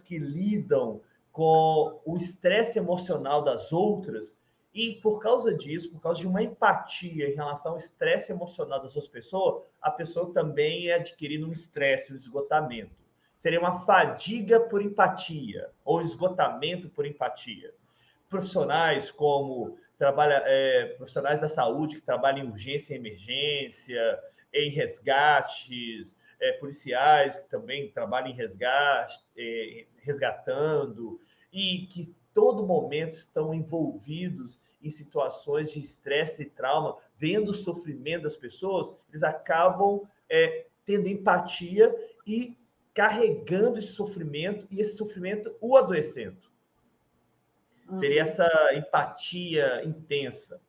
que lidam com o estresse emocional das outras, e por causa disso, por causa de uma empatia em relação ao estresse emocional das outras pessoas, a pessoa também é adquirindo um estresse, um esgotamento. Seria uma fadiga por empatia, ou esgotamento por empatia. Profissionais como profissionais da saúde que trabalham em urgência e emergência, em resgates, policiais que também trabalham em resgate, resgatando, e que todo momento estão envolvidos em situações de estresse e trauma, vendo o sofrimento das pessoas, eles acabam tendo empatia e carregando esse sofrimento, e esse sofrimento o adoecendo. Seria essa empatia intensa.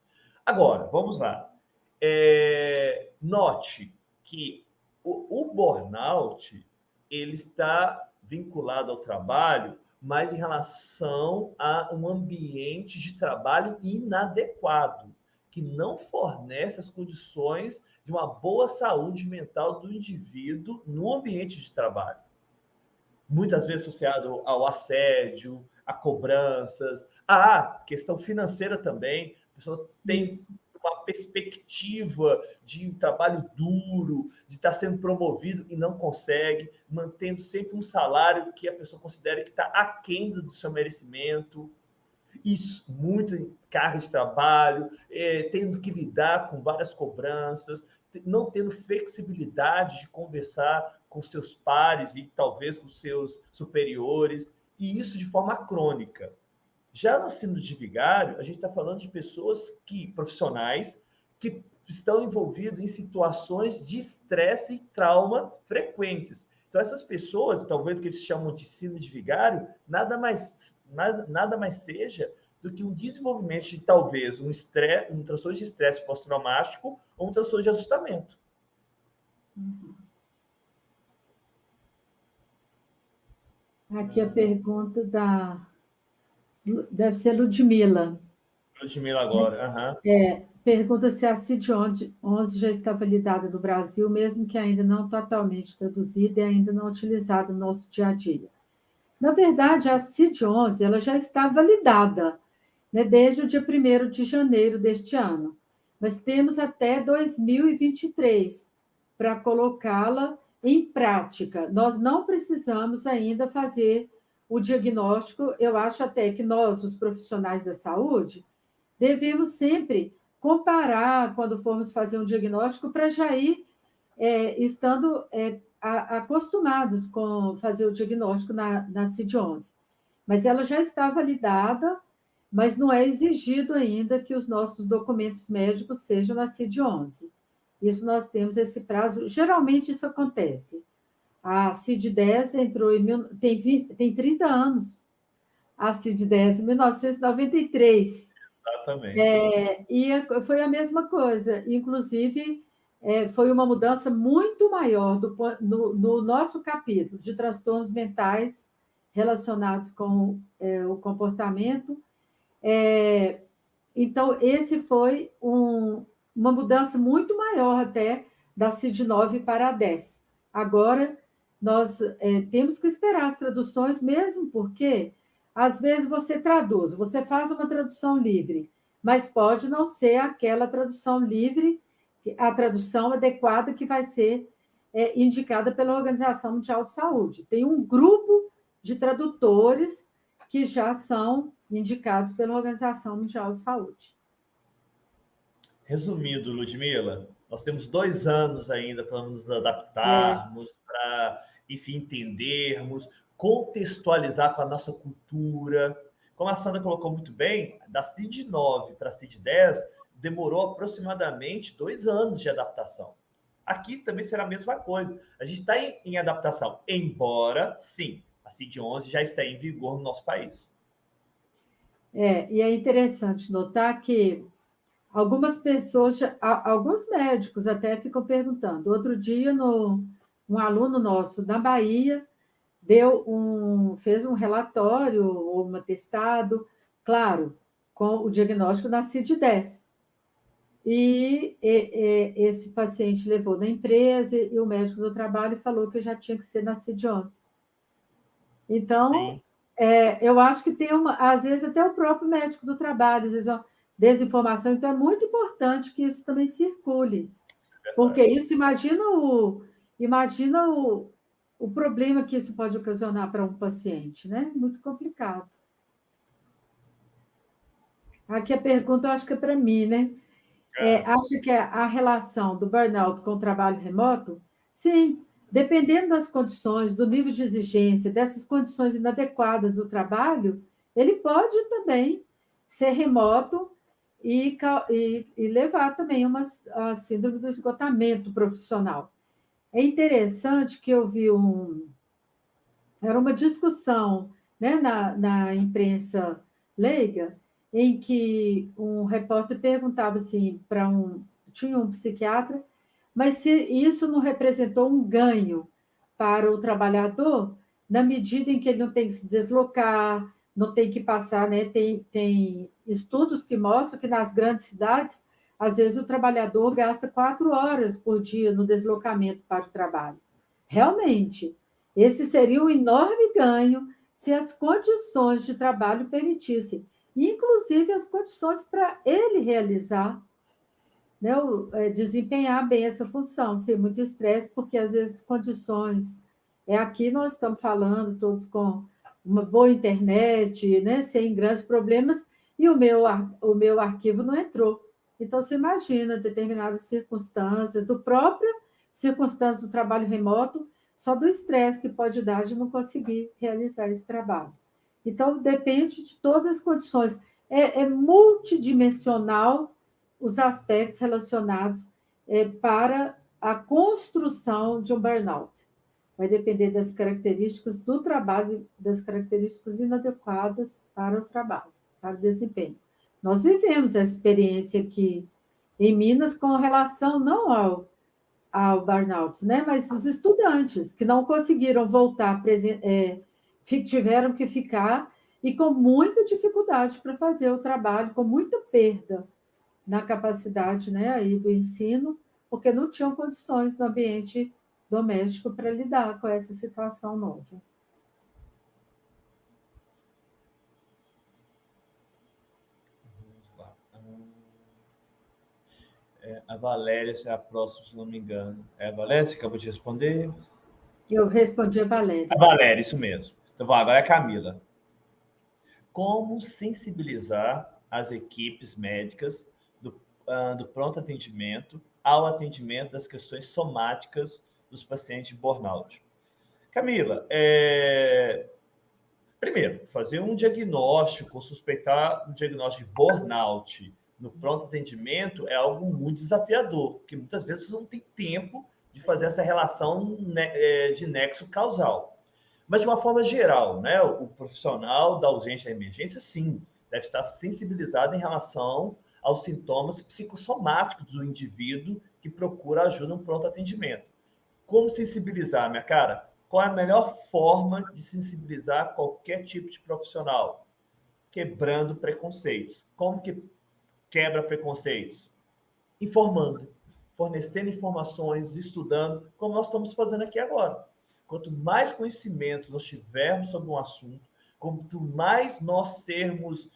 Agora, vamos lá. Note que o burnout ele está vinculado ao trabalho, mas em relação a um ambiente de trabalho inadequado, que não fornece as condições de uma boa saúde mental do indivíduo no ambiente de trabalho. Muitas vezes associado ao assédio, a cobranças, a questão financeira também. A pessoa tem uma perspectiva de um trabalho duro, de estar sendo promovido e não consegue, mantendo sempre um salário que a pessoa considera que está aquém do seu merecimento. Isso, muito carga de trabalho, tendo que lidar com várias cobranças, não tendo flexibilidade de conversar com seus pares e talvez com seus superiores, e isso de forma crônica. Já no síndrome de Vicário, a gente está falando de pessoas profissionais que estão envolvidos em situações de estresse e trauma frequentes. Então, essas pessoas, talvez que eles chamam de síndrome de Vicário, nada mais seja do que um desenvolvimento de talvez um transtorno de estresse pós-traumático ou um transtorno de ajustamento. Aqui a pergunta deve ser Ludmila. Ludmila agora. Pergunta se a CID-11 já está validada no Brasil, mesmo que ainda não totalmente traduzida e ainda não utilizada no nosso dia a dia. Na verdade, a CID-11 ela já está validada, né, desde o dia 1º de janeiro deste ano, mas temos até 2023 para colocá-la em prática. Nós não precisamos ainda fazer o diagnóstico. Eu acho até que nós, os profissionais da saúde, devemos sempre comparar quando formos fazer um diagnóstico para já ir estando acostumados com fazer o diagnóstico na CID-11. Mas ela já está validada, mas não é exigido ainda que os nossos documentos médicos sejam na CID-11. Isso nós temos esse prazo. Geralmente isso acontece. A CID-10 tem 30 anos. A CID-10 em 1993. Exatamente. E foi a mesma coisa. Inclusive, foi uma mudança muito maior no nosso capítulo de transtornos mentais relacionados com o comportamento. Então, esse foi uma mudança muito maior até da CID-9 para a 10. Agora, nós temos que esperar as traduções mesmo, porque às vezes você traduz, você faz uma tradução livre, mas pode não ser aquela tradução livre, a tradução adequada que vai ser indicada pela Organização Mundial de Saúde. Tem um grupo de tradutores que já são indicados pela Organização Mundial de Saúde. Resumindo, Ludmila, nós temos 2 anos ainda para nos adaptarmos, para, enfim, entendermos, contextualizar com a nossa cultura. Como a Sandra colocou muito bem, da CID 9 para a CID 10 demorou aproximadamente 2 anos de adaptação. Aqui também será a mesma coisa. A gente está em adaptação, embora, sim, a CID 11 já está em vigor no nosso país. E é interessante notar que algumas pessoas, alguns médicos até ficam perguntando. Outro dia, um aluno nosso da Bahia fez um relatório ou um atestado, claro, com o diagnóstico na CID-10. E esse paciente levou na empresa e o médico do trabalho falou que já tinha que ser na CID-11. Então, eu acho que tem às vezes até o próprio médico do trabalho, às vezes desinformação, então é muito importante que isso também circule, porque isso, imagina o problema que isso pode ocasionar para um paciente, né? Muito complicado. Aqui a pergunta, eu acho que é para mim, né? Acha que a relação do burnout com o trabalho remoto? Sim, dependendo das condições, do nível de exigência, dessas condições inadequadas do trabalho, ele pode também ser remoto e levar também a síndrome do esgotamento profissional. É interessante que eu vi era uma discussão, né, na imprensa leiga, em que um repórter perguntava assim tinha um psiquiatra, mas se isso não representou um ganho para o trabalhador, na medida em que ele não tem que se deslocar, não tem que passar, né? Tem estudos que mostram que nas grandes cidades, às vezes o trabalhador gasta 4 horas por dia no deslocamento para o trabalho. Realmente, esse seria um enorme ganho se as condições de trabalho permitissem, inclusive as condições para ele realizar, né, desempenhar bem essa função, sem muito estresse, porque às vezes condições... Aqui nós estamos falando todos com uma boa internet, né, sem grandes problemas, e o meu arquivo não entrou. Então, você imagina determinadas circunstâncias, própria circunstância do trabalho remoto, só do estresse que pode dar de não conseguir realizar esse trabalho. Então, depende de todas as condições. É multidimensional os aspectos relacionados para a construção de um burnout. Vai depender das características do trabalho, das características inadequadas para o trabalho, para o desempenho. Nós vivemos essa experiência aqui em Minas com relação não ao burnout, né? Mas os estudantes que não conseguiram voltar, tiveram que ficar e com muita dificuldade para fazer o trabalho, com muita perda na capacidade, né, aí do ensino, porque não tinham condições no ambiente doméstico para lidar com essa situação nova. A Valéria, se é a próxima, se não me engano. É a Valéria, você acabou de responder? Eu respondi a Valéria. A Valéria, isso mesmo. Então, agora é a Camila. Como sensibilizar as equipes médicas do pronto atendimento ao atendimento das questões somáticas dos pacientes de burnout? Camila, primeiro, fazer um diagnóstico, suspeitar um diagnóstico de burnout no pronto atendimento é algo muito desafiador, porque muitas vezes não tem tempo de fazer essa relação de nexo causal. Mas, de uma forma geral, né, o profissional da urgência e emergência, sim, deve estar sensibilizado em relação aos sintomas psicossomáticos do indivíduo que procura ajuda no pronto atendimento. Como sensibilizar, minha cara? Qual é a melhor forma de sensibilizar qualquer tipo de profissional? Quebrando preconceitos. Como que quebra preconceitos? Informando, fornecendo informações, estudando, como nós estamos fazendo aqui agora. Quanto mais conhecimento nós tivermos sobre um assunto, quanto mais nós sermos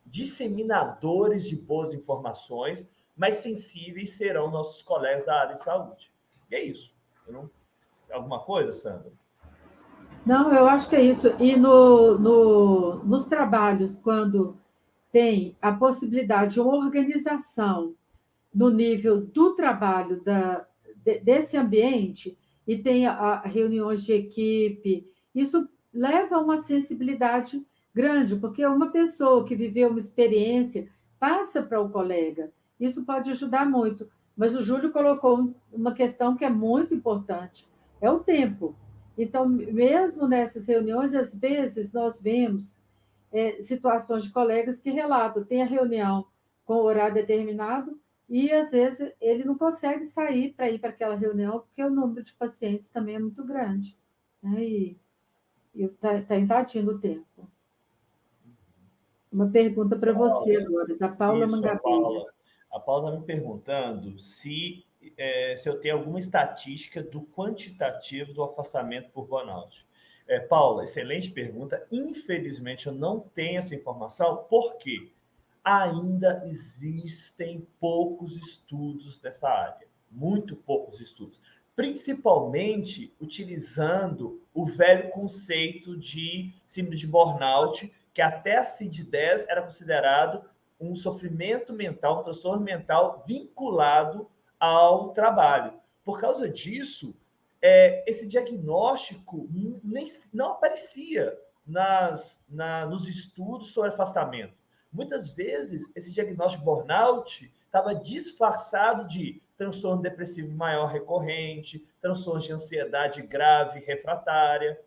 disseminadores de boas informações, mais sensíveis serão nossos colegas da área de saúde. E é isso. Alguma coisa, Sandra? Não, eu acho que é isso. E nos trabalhos, quando tem a possibilidade de uma organização no nível do trabalho desse ambiente, e tem reuniões de equipe, isso leva a uma sensibilidade grande, porque uma pessoa que viveu uma experiência passa para o colega. Isso pode ajudar muito. Mas o Júlio colocou uma questão que é muito importante, é o tempo. Então, mesmo nessas reuniões, às vezes nós vemos situações de colegas que relatam, tem a reunião com o horário determinado, e, às vezes, ele não consegue sair para ir para aquela reunião, porque o número de pacientes também é muito grande, né? E está invadindo o tempo. Uma pergunta para você agora, da Paula Mangabeira. A Paula está me perguntando se eu tenho alguma estatística do quantitativo do afastamento por burnout. Paula, excelente pergunta. Infelizmente, eu não tenho essa informação, porque ainda existem poucos estudos dessa área, muito poucos estudos, principalmente utilizando o velho conceito de síndrome de burnout, que até a CID-10 era considerado um sofrimento mental, um transtorno mental vinculado ao trabalho. Por causa disso, esse diagnóstico não aparecia nos estudos sobre afastamento. Muitas vezes, esse diagnóstico de burnout estava disfarçado de transtorno depressivo maior recorrente, transtorno de ansiedade grave refratária.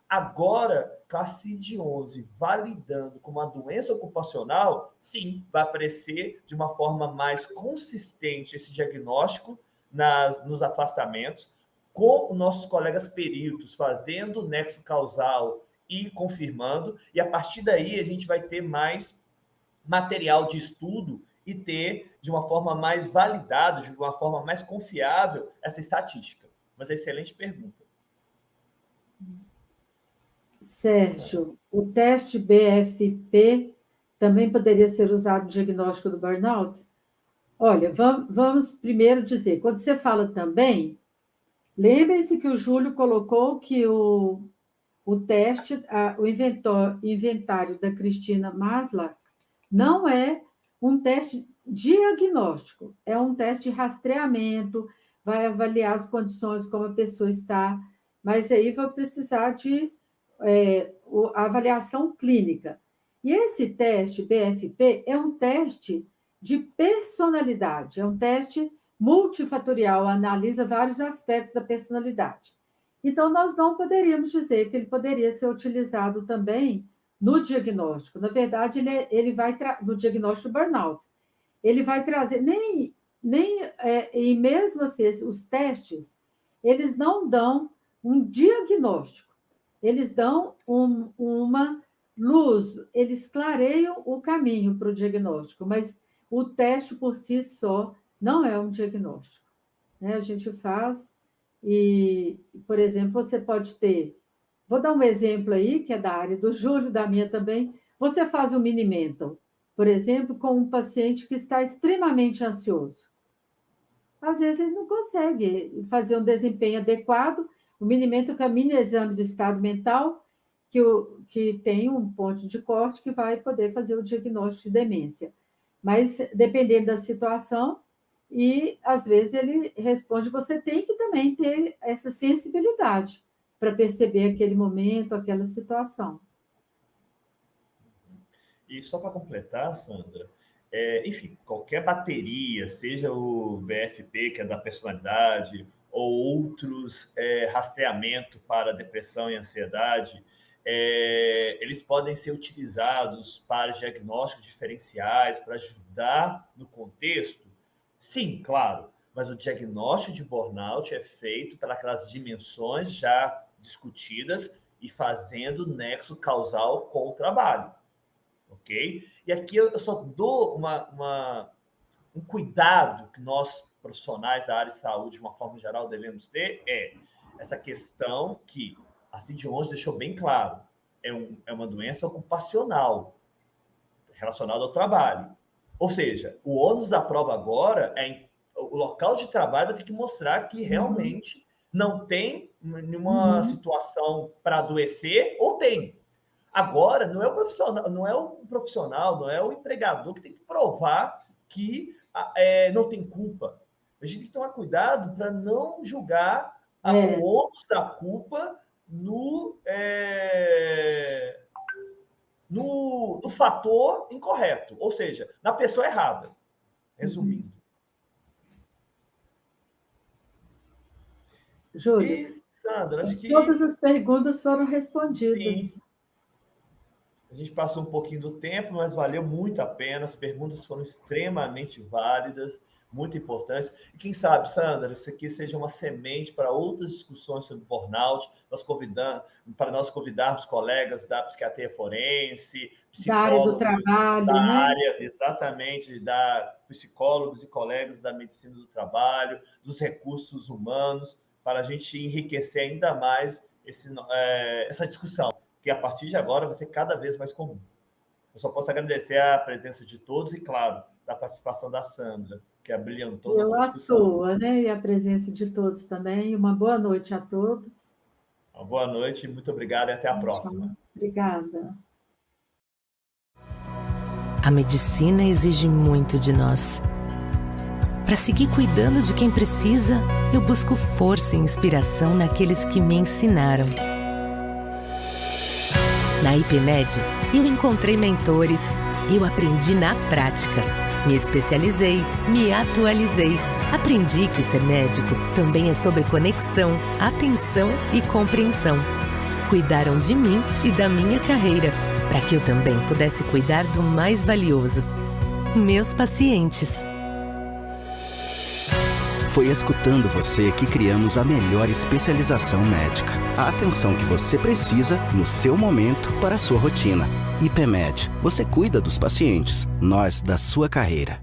Agora, com a CID-11 validando como uma doença ocupacional, sim, vai aparecer de uma forma mais consistente esse diagnóstico nos afastamentos, com nossos colegas peritos fazendo o nexo causal e confirmando, e a partir daí a gente vai ter mais material de estudo e ter de uma forma mais validada, de uma forma mais confiável essa estatística. Mas é excelente pergunta. Sérgio, o teste BFP também poderia ser usado no diagnóstico do burnout? Olha, vamos primeiro dizer, quando você fala também, lembre-se que o Júlio colocou que o teste, o inventário da Cristina Maslach, não é um teste diagnóstico, é um teste de rastreamento, vai avaliar as condições como a pessoa está, mas aí vai precisar de a avaliação clínica. E esse teste BFP é um teste de personalidade, é um teste multifatorial, analisa vários aspectos da personalidade. Então, nós não poderíamos dizer que ele poderia ser utilizado também no diagnóstico. Na verdade, ele vai no diagnóstico do burnout. Ele vai trazer, e mesmo assim, os testes, eles não dão um diagnóstico, eles dão uma luz, eles clareiam o caminho para o diagnóstico, mas o teste por si só não é um diagnóstico, né? A gente faz e, por exemplo, você pode ter, vou dar um exemplo aí, que é da área do Júlio, da minha também, você faz o Mini-Mental, por exemplo, com um paciente que está extremamente ansioso. Às vezes ele não consegue fazer um desempenho adequado, o Mini-Mental, que é o mini exame do estado mental, que tem um ponto de corte que vai poder fazer o diagnóstico de demência. Mas, dependendo da situação, e às vezes ele responde, você tem que também ter essa sensibilidade para perceber aquele momento, aquela situação. E só para completar, Sandra, enfim, qualquer bateria, seja o BFP, que é da personalidade, ou outros rastreamento para depressão e ansiedade, eles podem ser utilizados para diagnósticos diferenciais, para ajudar no contexto? Sim, claro, mas o diagnóstico de burnout é feito pelas dimensões já discutidas e fazendo nexo causal com o trabalho, ok? E aqui eu só dou um cuidado que nós profissionais da área de saúde, de uma forma geral, devemos ter é essa questão que a Cid Longe deixou bem claro, é uma doença ocupacional, relacionada ao trabalho. Ou seja, o ônus da prova agora o local de trabalho vai ter que mostrar que realmente não tem nenhuma situação para adoecer, ou tem. Agora, não é o profissional, não é o empregador que tem que provar que não tem culpa. A gente tem que tomar cuidado para não julgar o ônus da culpa no fator incorreto, ou seja, na pessoa errada. Resumindo. Júlio, e, Sandra, acho que todas as perguntas foram respondidas. Sim. A gente passou um pouquinho do tempo, mas valeu muito a pena. As perguntas foram extremamente válidas, muito importantes. E quem sabe, Sandra, isso aqui seja uma semente para outras discussões sobre burnout, para nós convidarmos colegas da psiquiatria forense, da área do trabalho, da né? área, exatamente, da psicólogos e colegas da medicina do trabalho, dos recursos humanos, para a gente enriquecer ainda mais essa discussão, que a partir de agora vai ser cada vez mais comum. Eu só posso agradecer a presença de todos e, claro, da participação da Sandra, que abrilhantou nossa discussão. A sua, né? E a presença de todos também. Uma boa noite a todos. Uma boa noite, muito obrigado e até a próxima. Obrigada. A medicina exige muito de nós. Para seguir cuidando de quem precisa, eu busco força e inspiração naqueles que me ensinaram. Na IPMED, eu encontrei mentores, eu aprendi na prática, me especializei, me atualizei. Aprendi que ser médico também é sobre conexão, atenção e compreensão. Cuidaram de mim e da minha carreira, para que eu também pudesse cuidar do mais valioso, meus pacientes. Foi escutando você que criamos a melhor especialização médica. A atenção que você precisa no seu momento para a sua rotina. IPMED, você cuida dos pacientes, nós da sua carreira.